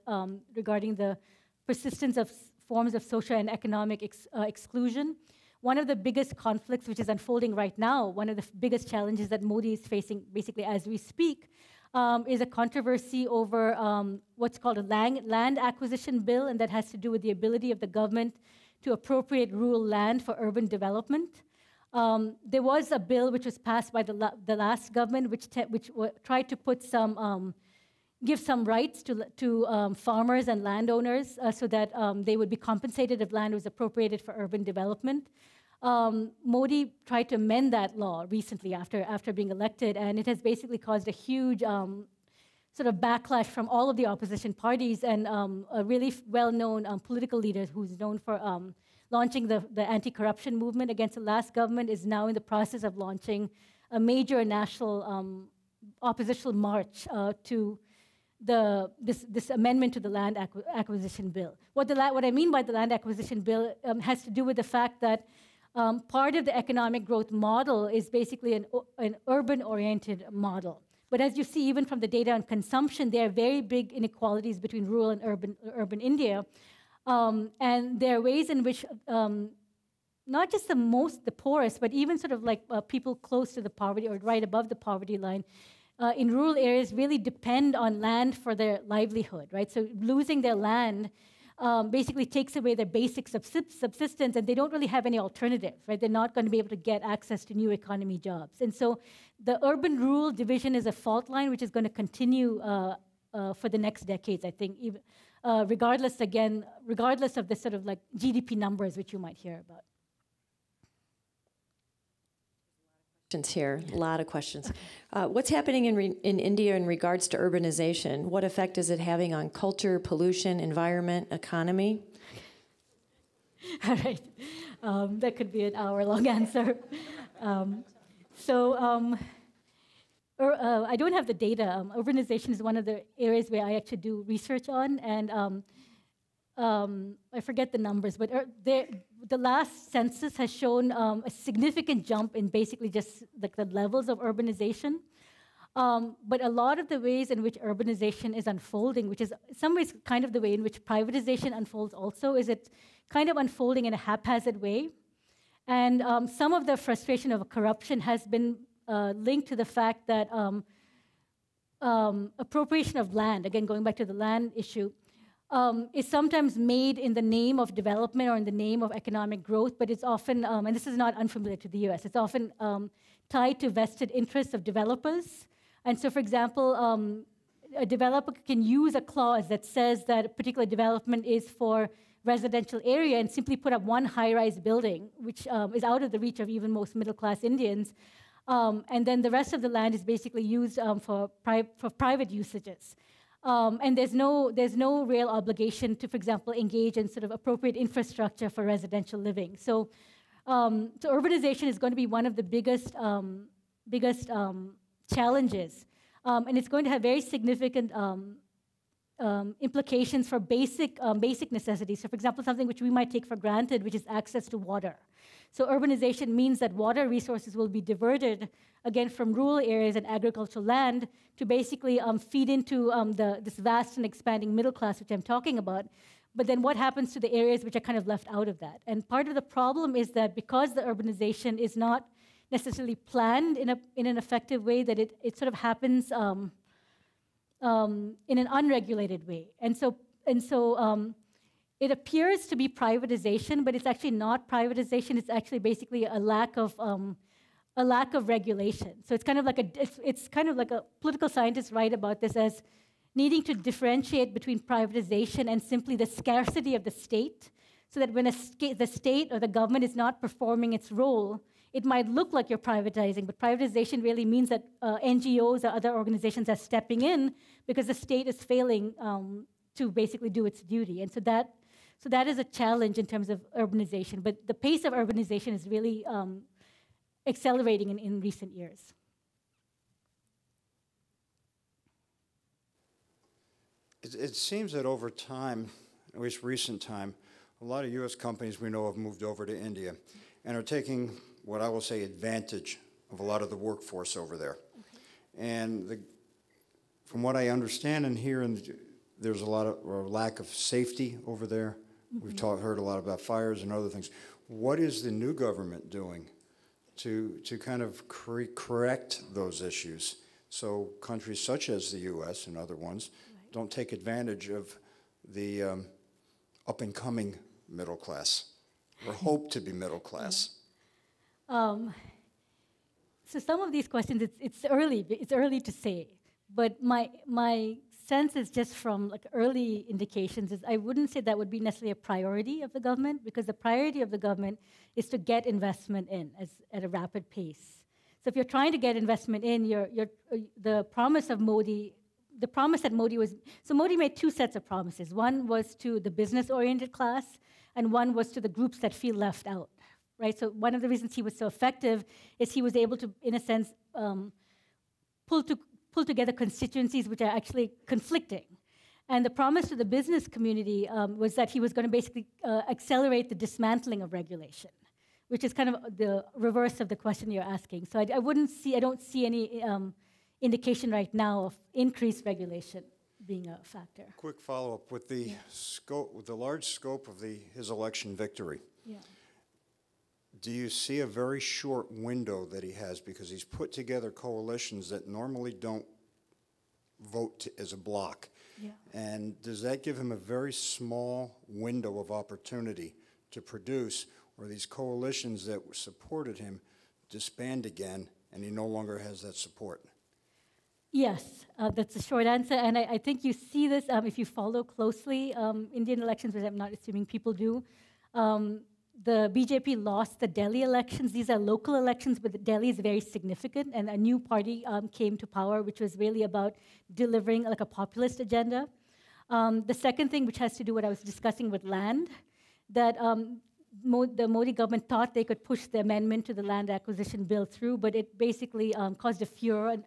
regarding the persistence of forms of social and economic exclusion. One of the biggest conflicts which is unfolding right now, one of the biggest challenges that Modi is facing basically as we speak, is a controversy over what's called a land acquisition bill, and that has to do with the ability of the government to appropriate rural land for urban development. There was a bill which was passed by the last government, which tried to put give some rights to farmers and landowners so that they would be compensated if land was appropriated for urban development. Modi tried to amend that law recently after being elected, and it has basically caused a huge sort of backlash from all of the opposition parties, and a really well-known political leader who's known for launching the anti-corruption movement against the last government is now in the process of launching a major national oppositional march to this amendment to the land acquisition bill. What I mean by the land acquisition bill has to do with the fact that part of the economic growth model is basically an urban-oriented model. But as you see, even from the data on consumption, there are very big inequalities between rural and urban India. And there are ways in which not just the poorest, but even sort of like people close to the poverty or right above the poverty line, in rural areas really depend on land for their livelihood, right? So losing their land basically takes away their basic subsistence, and they don't really have any alternatives, right? They're not going to be able to get access to new economy jobs. And so the urban-rural division is a fault line which is going to continue for the next decades, I think, even, regardless of the sort of like GDP numbers which you might hear about. Questions here, a lot of questions. What's happening in India in regards to urbanization? What effect is it having on culture, pollution, environment, economy? All right. That could be an hour-long answer. I don't have the data. Urbanization is one of the areas where I actually do research on, and I forget the numbers, but the last census has shown a significant jump in basically just like the levels of urbanization. But a lot of the ways in which urbanization is unfolding, which is in some ways kind of the way in which privatization unfolds also, is it kind of unfolding in a haphazard way. And some of the frustration of corruption has been linked to the fact that appropriation of land, again going back to the land issue, is sometimes made in the name of development or in the name of economic growth, but it's often, and this is not unfamiliar to the US, it's often tied to vested interests of developers. And so, for example, a developer can use a clause that says that a particular development is for residential area and simply put up one high-rise building, which is out of the reach of even most middle-class Indians. And then the rest of the land is basically used for private usages. And there's no real obligation to, for example, engage in sort of appropriate infrastructure for residential living. So urbanization is going to be one of the biggest challenges. And it's going to have very significant implications for basic necessities. So for example, something which we might take for granted, which is access to water. So urbanization means that water resources will be diverted, again, from rural areas and agricultural land to basically feed into this vast and expanding middle class, which I'm talking about. But then what happens to the areas which are kind of left out of that? And part of the problem is that because the urbanization is not necessarily planned in an effective way, that it sort of happens in an unregulated way. And so it appears to be privatization, but it's actually not privatization. It's actually basically a lack of regulation. So it's kind of like a political scientists write about this as needing to differentiate between privatization and simply the scarcity of the state, so that when the state or the government is not performing its role, it might look like you're privatizing, but privatization really means that NGOs or other organizations are stepping in because the state is failing to basically do its duty. And so that is a challenge in terms of urbanization. But the pace of urbanization is really accelerating in recent years. It seems that over time, at least recent time, a lot of U.S. companies we know have moved over to India and are taking what I will say advantage of a lot of the workforce over there. Okay. And from what I understand and hear, there's a lot of lack of safety over there. Mm-hmm. We've heard a lot about fires and other things. What is the new government doing to kind of correct those issues so countries such as the U.S. and other ones don't take advantage of the up-and-coming middle class, or hope to be middle class? So some of these questions, it's early to say, but my sense is just from like early indications is I wouldn't say that would be necessarily a priority of the government, because the priority of the government is to get investment in at a rapid pace. So if you're trying to get investment in, the promise of Modi. The promise that Modi made two sets of promises. One was to the business-oriented class, and one was to the groups that feel left out, right? So one of the reasons he was so effective is he was able to, in a sense, pull together constituencies which are actually conflicting. And the promise to the business community was that he was going to basically accelerate the dismantling of regulation, which is kind of the reverse of the question you're asking. So I don't see any indication right now of increased regulation being a factor. Quick follow-up with the scope, with the large scope of his election victory. Yeah. Do you see a very short window that he has, because he's put together coalitions that normally don't vote as a bloc? Yeah. And does that give him a very small window of opportunity to produce, or these coalitions that supported him disband again and he no longer has that support? Yes, that's the short answer, and I think you see this if you follow closely Indian elections, which I'm not assuming people do. The BJP lost the Delhi elections. These are local elections, but Delhi is very significant, and a new party came to power, which was really about delivering like a populist agenda. The second thing, which has to do with what I was discussing with land, that the Modi government thought they could push the amendment to the land acquisition bill through, but it basically caused a furor. And,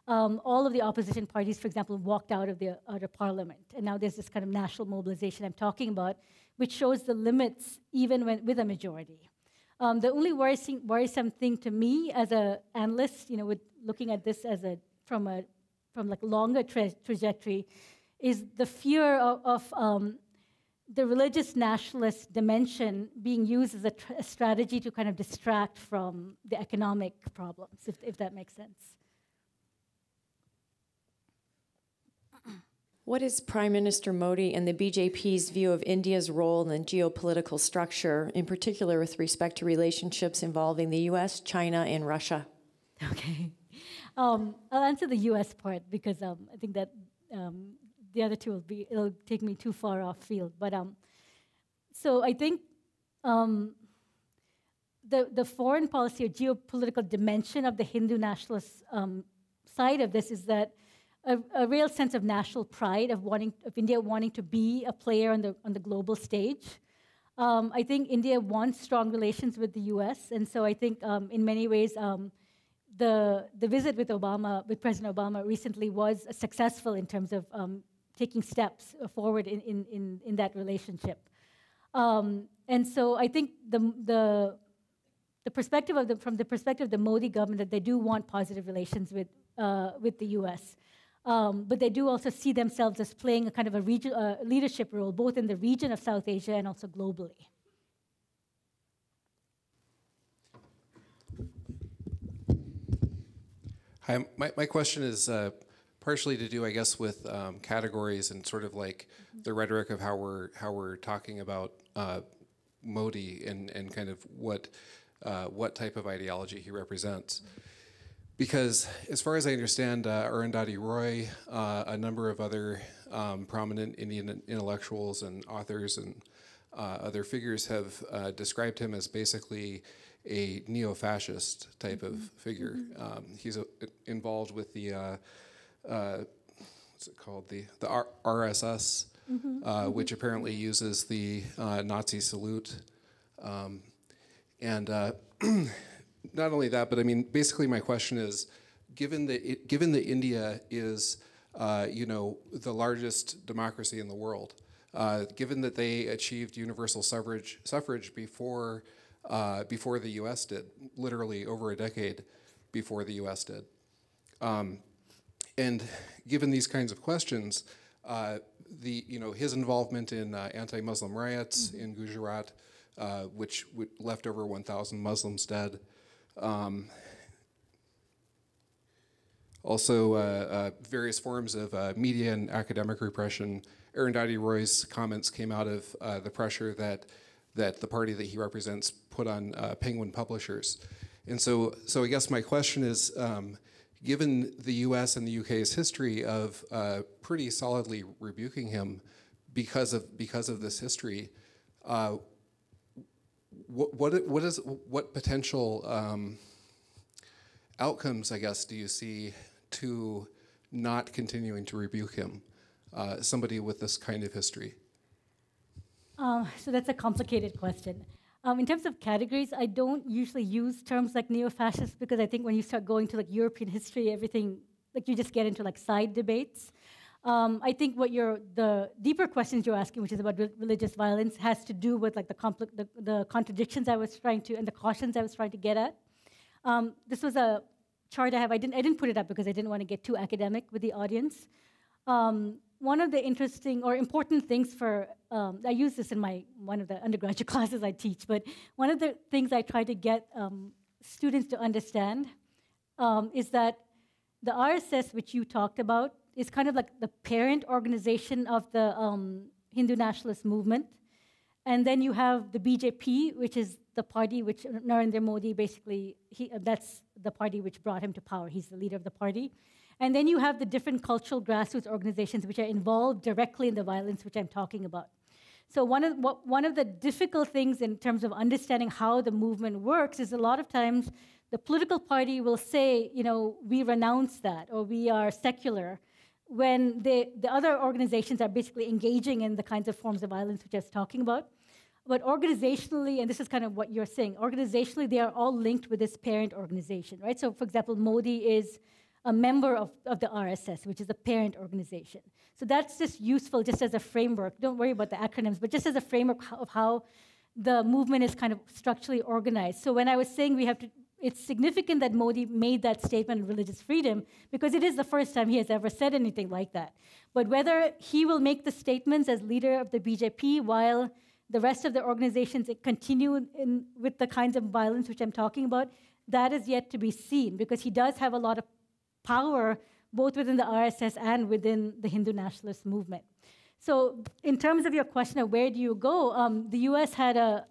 all of the opposition parties, for example, walked out of parliament. And now there's this kind of national mobilization I'm talking about, which shows the limits even with a majority. The only worrisome thing to me as an analyst, with looking at this as from like longer trajectory, is the fear of the religious nationalist dimension being used as a strategy to kind of distract from the economic problems, if that makes sense. What is Prime Minister Modi and the BJP's view of India's role in the geopolitical structure, in particular with respect to relationships involving the US, China, and Russia? Okay. I'll answer the US part because I think that the other two it'll take me too far off field. But so I think the foreign policy or geopolitical dimension of the Hindu nationalist side of this is that a real sense of national pride of India wanting to be a player on the global stage. I think India wants strong relations with the U.S., and so I think in many ways the visit with President Obama recently was successful in terms of taking steps forward in that relationship. And so I think the perspective from the perspective of the Modi government that they do want positive relations with the U.S. But they do also see themselves as playing a kind of a leadership role, both in the region of South Asia and also globally. Hi, my question is partially to do, I guess, with categories and sort of like the rhetoric of how we're talking about Modi and kind of what type of ideology he represents. Because as far as I understand, Arundhati Roy, a number of other prominent Indian intellectuals and authors and other figures have described him as basically a neo-fascist type of figure. He's involved with the, what's it called, the RSS, which apparently uses the Nazi salute. Not only that, but I mean, basically my question is, given that India is, the largest democracy in the world, given that they achieved universal suffrage before the U.S. did, literally over a decade before the U.S. did, and given these kinds of questions, his involvement in anti-Muslim riots in Gujarat, which left over 1,000 Muslims dead. Also, various forms of media and academic repression. Arundhati Roy's comments came out of the pressure that the party that he represents put on Penguin publishers. And so I guess my question is, given the U.S. and the U.K.'s history of pretty solidly rebuking him because of this history, what potential outcomes, I guess, do you see to not continuing to rebuke him, somebody with this kind of history? So that's a complicated question. In terms of categories, I don't usually use terms like neo-fascist because I think when you start going to like European history, everything, like you just get into like side debates. I think the deeper questions you're asking, which is about religious violence, has to do with like the contradictions I was trying to, and the cautions I was trying to get at. This was a chart I have. I didn't put it up because I didn't want to get too academic with the audience. One of the interesting or important things I use this in one of the undergraduate classes I teach, but one of the things I try to get students to understand is that the RSS, which you talked about, is kind of like the parent organization of the Hindu nationalist movement. And then you have the BJP, which is the party which Narendra Modi basically, that's the party which brought him to power. He's the leader of the party. And then you have the different cultural grassroots organizations which are involved directly in the violence which I'm talking about. So one of the difficult things in terms of understanding how the movement works is a lot of times the political party will say, we renounce that or we are secular, when the other organizations are basically engaging in the kinds of forms of violence which I was talking about. But organizationally, and this is kind of what you're saying, organizationally, they are all linked with this parent organization, right? So, for example, Modi is a member of the RSS, which is a parent organization. So that's just useful just as a framework. Don't worry about the acronyms, but just as a framework of how the movement is kind of structurally organized. So when I was saying it's significant that Modi made that statement on religious freedom because it is the first time he has ever said anything like that. But whether he will make the statements as leader of the BJP while the rest of the organizations continue with the kinds of violence which I'm talking about, that is yet to be seen because he does have a lot of power both within the RSS and within the Hindu nationalist movement. So in terms of your question of where do you go, the US had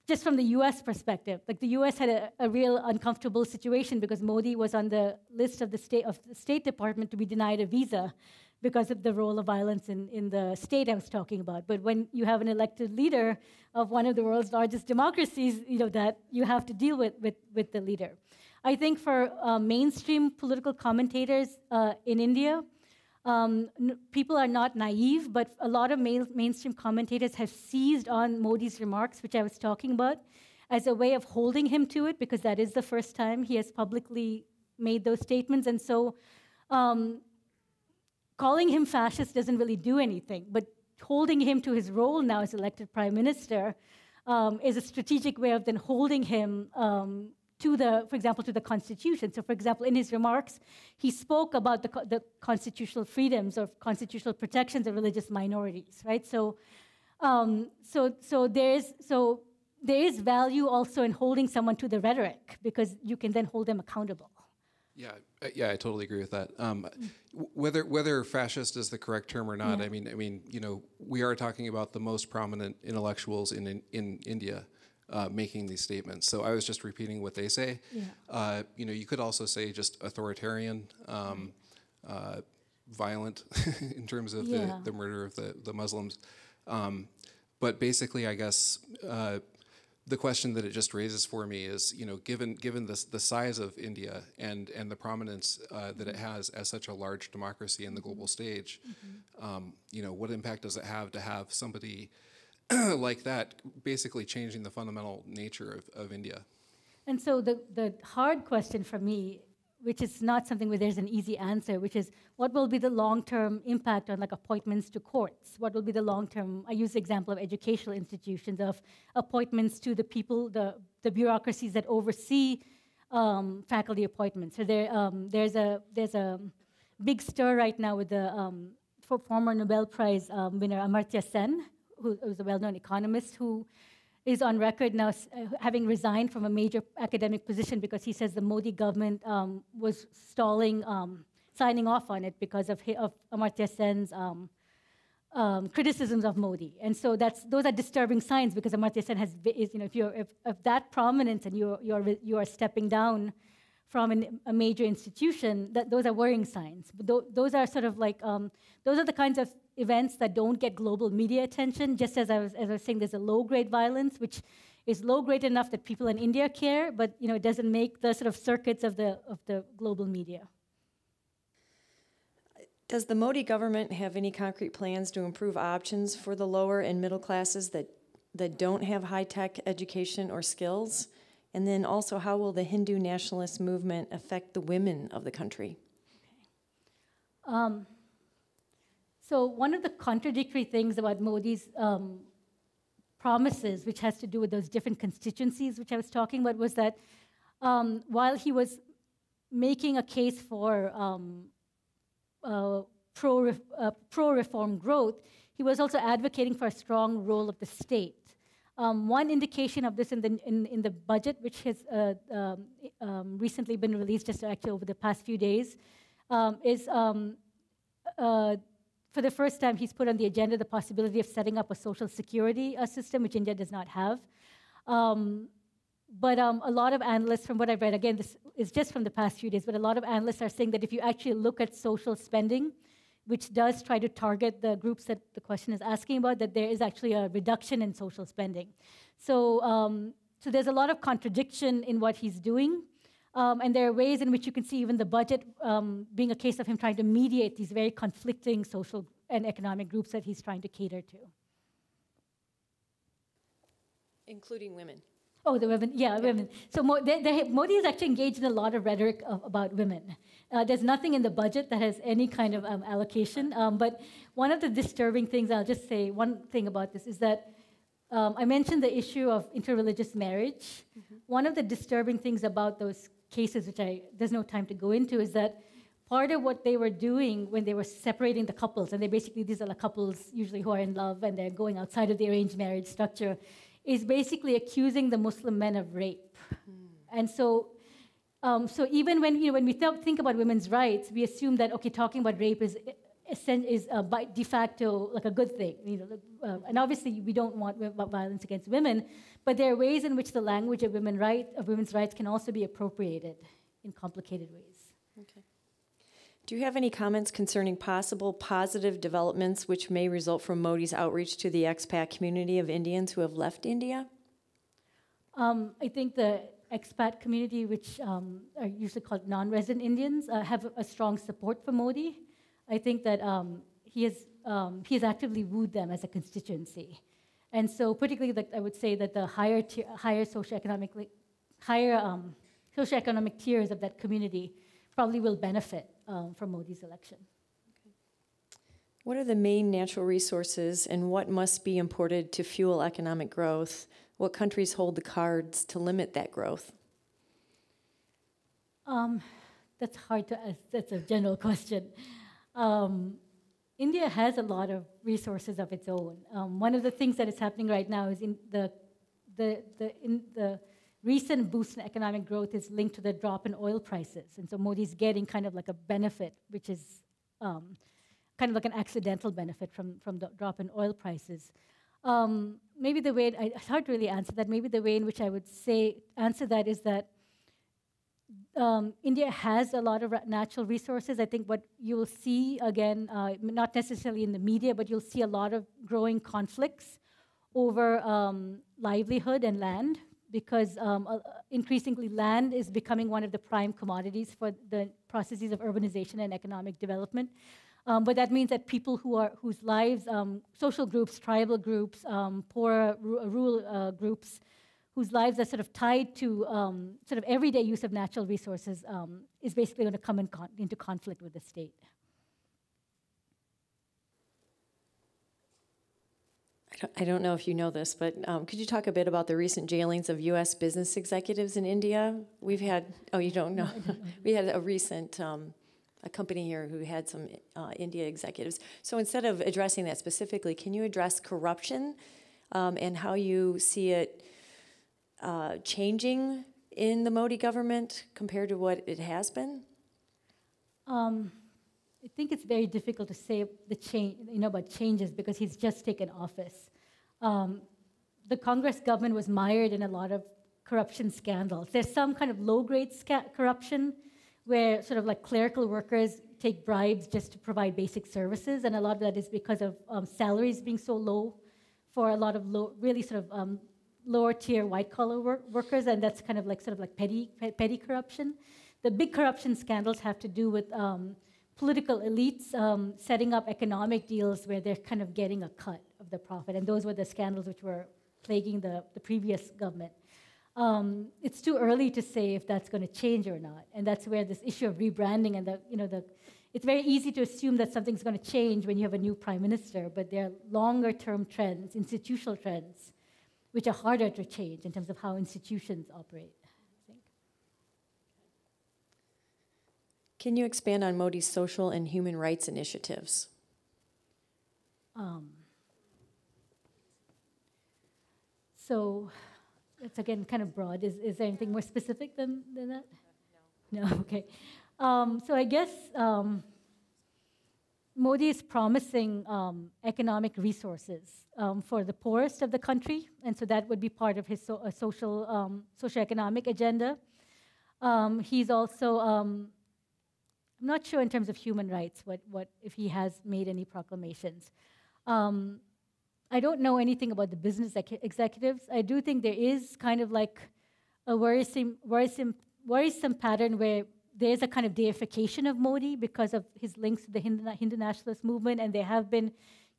just from the US perspective, like the US had a real uncomfortable situation because Modi was on the list of the State Department to be denied a visa because of the role of violence in the state I was talking about. But when you have an elected leader of one of the world's largest democracies, that you have to deal with the leader. I think for mainstream political commentators in India, people are not naive, but a lot of mainstream commentators have seized on Modi's remarks, which I was talking about, as a way of holding him to it, because that is the first time he has publicly made those statements. And so calling him fascist doesn't really do anything, but holding him to his role now as elected prime minister is a strategic way of then holding him for example, to the Constitution. So, for example, in his remarks, he spoke about the constitutional freedoms or constitutional protections of religious minorities, right? So, there is value also in holding someone to the rhetoric because you can then hold them accountable. Yeah, I totally agree with that. Whether fascist is the correct term or not, I mean, we are talking about the most prominent intellectuals in India. Making these statements. So I was just repeating what they say. Yeah. You could also say just authoritarian, violent in terms of the murder of the Muslims. But basically, I guess the question that it just raises for me is, given the size of India and the prominence that it has as such a large democracy in the global stage, what impact does it have to have somebody like that, basically changing the fundamental nature of India? And so the hard question for me, which is not something where there's an easy answer, which is what will be the long-term impact on appointments to courts? What will be the long-term, I use the example of educational institutions, of appointments to the people, the bureaucracies that oversee faculty appointments. So there's a big stir right now with the former Nobel Prize winner Amartya Sen, who is a well-known economist, who is on record now having resigned from a major academic position because he says the Modi government was stalling signing off on it because of Amartya Sen's criticisms of Modi. And so those are disturbing signs because Amartya Sen if you're of that prominence and you are stepping down from a major institution, those are worrying signs. But those are sort of those are the kinds of events that don't get global media attention. Just as I was saying, there's a low-grade violence, which is low-grade enough that people in India care, but it doesn't make the sort of circuits of the global media. Does the Modi government have any concrete plans to improve options for the lower and middle classes that don't have high-tech education or skills? And then also, how will the Hindu nationalist movement affect the women of the country? So one of the contradictory things about Modi's promises, which has to do with those different constituencies which I was talking about, was that while he was making a case for pro-reform growth, he was also advocating for a strong role of the state. One indication of this in the budget, which has recently been released just actually over the past few days, is for the first time he's put on the agenda the possibility of setting up a social security system, which India does not have. But a lot of analysts, from what I've read, again, this is just from the past few days, but a lot of analysts are saying that if you actually look at social spending, which does try to target the groups that the question is asking about, that there is actually a reduction in social spending. So there's a lot of contradiction in what he's doing. And there are ways in which you can see even the budget being a case of him trying to mediate these very conflicting social and economic groups that he's trying to cater to. Including women. Oh, the women, yeah, women. So Modi is actually engaged in a lot of rhetoric about women. There's nothing in the budget that has any kind of allocation. But one of the disturbing things, I'll just say one thing about this, is that I mentioned the issue of interreligious marriage. One of the disturbing things about those cases, which there's no time to go into, is that part of what they were doing when they were separating the couples, and these are the couples usually who are in love and they're going outside of the arranged marriage structure, is basically accusing the Muslim men of rape. And so even when we think about women's rights, we assume that, okay, talking about rape is by de facto like a good thing. And obviously we don't want violence against women, but there are ways in which the language of women's rights can also be appropriated in complicated ways. Okay. Do you have any comments concerning possible positive developments which may result from Modi's outreach to the expat community of Indians who have left India? I think the expat community, which are usually called non-resident Indians, have a strong support for Modi. I think that he has actively wooed them as a constituency. And so particularly, I would say that the higher socioeconomic tiers of that community probably will benefit from Modi's election. Okay. What are the main natural resources and what must be imported to fuel economic growth? What countries hold the cards to limit that growth? That's hard to ask. That's a general question. India has a lot of resources of its own. One of the things that is happening right now is in the recent boost in economic growth is linked to the drop in oil prices. And so Modi's getting kind of like a benefit, which is kind of like an accidental benefit from the drop in oil prices. Maybe the way, it's hard to really answer that, maybe the way in which I would answer that is that India has a lot of natural resources. I think what you'll see, again, not necessarily in the media, but you'll see a lot of growing conflicts over livelihood and land, because increasingly land is becoming one of the prime commodities for the processes of urbanization and economic development. But that means that people whose lives, social groups, tribal groups, poor rural groups, whose lives are sort of tied to sort of everyday use of natural resources, is basically going to come into conflict with the state. I don't know if you know this, but could you talk a bit about the recent jailings of U.S. business executives in India? We've had, oh, you don't know? We had a recent, a company here who had some India executives. So instead of addressing that specifically, can you address corruption and how you see it changing in the Modi government compared to what it has been? I think it's very difficult to say about changes because he's just taken office. The Congress government was mired in a lot of corruption scandals. There's some kind of low-grade corruption where sort of like clerical workers take bribes just to provide basic services, and a lot of that is because of salaries being so low for a lot of lower-tier white-collar workers, and that's kind of like petty corruption. The big corruption scandals have to do with political elites setting up economic deals where they're kind of getting a cut of the profit, and those were the scandals which were plaguing the previous government. It's too early to say if that's going to change or not, and that's where this issue of rebranding and it's very easy to assume that something's going to change when you have a new prime minister, but there are longer-term trends, institutional trends, which are harder to change in terms of how institutions operate. Can you expand on Modi's social and human rights initiatives? So that's again kind of broad. Is there anything more specific than that? No. No, okay. So I guess Modi is promising economic resources for the poorest of the country, and so that would be part of his socioeconomic agenda. He's also I'm not sure in terms of human rights what if he has made any proclamations. I don't know anything about the business executives. I do think there is kind of like a worrisome pattern where there's a kind of deification of Modi because of his links to the Hindu nationalist movement, and there have been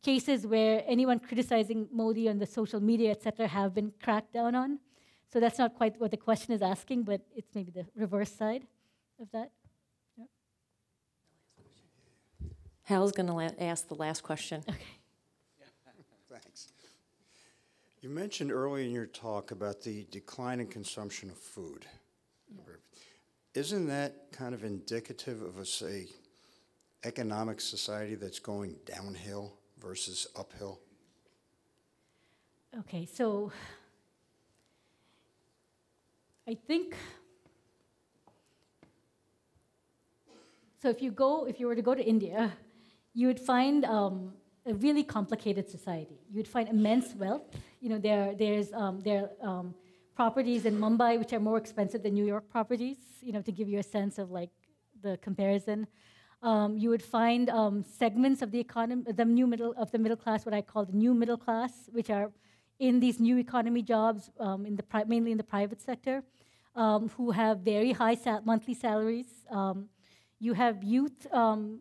cases where anyone criticizing Modi on the social media, etc., have been cracked down on. So that's not quite what the question is asking, but it's maybe the reverse side of that. Yeah. Hal's going to ask the last question. Okay. Thanks. You mentioned earlier in your talk about the decline in consumption of food. Isn't that kind of indicative of a economic society that's going downhill versus uphill? Okay, so I think, so if you were to go to India, you would find a really complicated society. You would find immense wealth. You know, there are properties in Mumbai which are more expensive than New York properties, you know, to give you a sense of like the comparison. You would find segments of the economy, the middle class, what I call the new middle class, which are in these new economy jobs, mainly in the private sector, who have very high monthly salaries. You have youth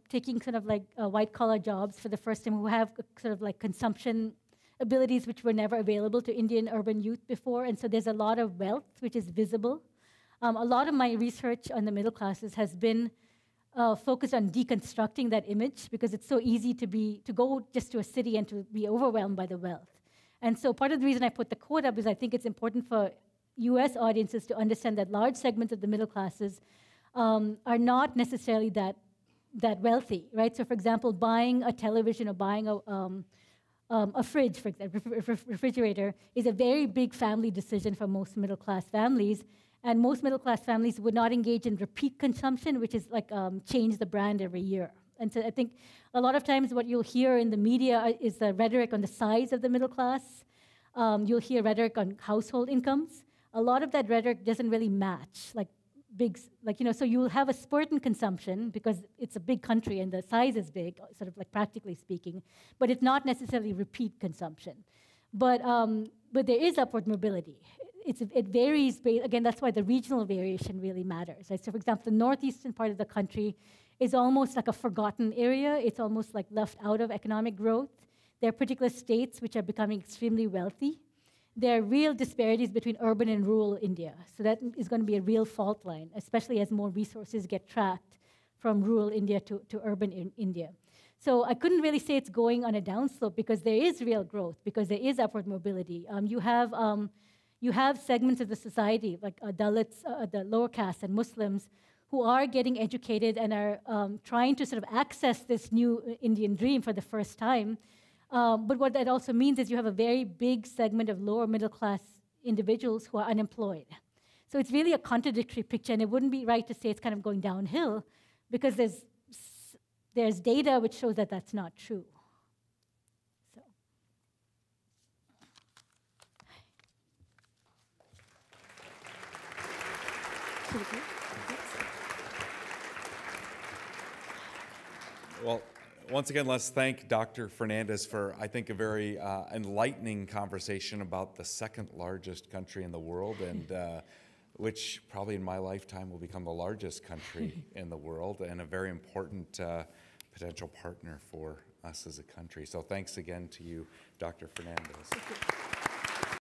taking sort of like white-collar jobs for the first time, who have sort of like consumption abilities which were never available to Indian urban youth before, and so there's a lot of wealth which is visible. A lot of my research on the middle classes has been focused on deconstructing that image, because it's so easy to go just to a city and to be overwhelmed by the wealth. And so part of the reason I put the quote up is I think it's important for US audiences to understand that large segments of the middle classes are not necessarily that wealthy, right? So for example, buying a television or buying a fridge, for example, refrigerator, is a very big family decision for most middle class families. And most middle class families would not engage in repeat consumption, which is like change the brand every year. And so I think a lot of times what you'll hear in the media is the rhetoric on the size of the middle class. You'll hear rhetoric on household incomes. A lot of that rhetoric doesn't really match, so you'll have a spurt in consumption because it's a big country and the size is big, sort of like practically speaking, but it's not necessarily repeat consumption. But there is upward mobility. It varies, again, that's why the regional variation really matters. Right? So for example, the northeastern part of the country is almost like a forgotten area. It's almost like left out of economic growth. There are particular states which are becoming extremely wealthy. There are real disparities between urban and rural India. So that is going to be a real fault line, especially as more resources get tracked from rural India to urban India. So I couldn't really say it's going on a downslope because there is real growth, because there is upward mobility. You have segments of the society, like Dalits, the lower caste and Muslims, who are getting educated and are trying to sort of access this new Indian dream for the first time. But what that also means is you have a very big segment of lower middle class individuals who are unemployed. So it's really a contradictory picture, and it wouldn't be right to say it's kind of going downhill, because there's data which shows that that's not true. So. Well, once again, let's thank Dr. Fernandez for, I think, a very enlightening conversation about the second largest country in the world, and which probably in my lifetime will become the largest country in the world, and a very important potential partner for us as a country. So thanks again to you, Dr. Fernandez.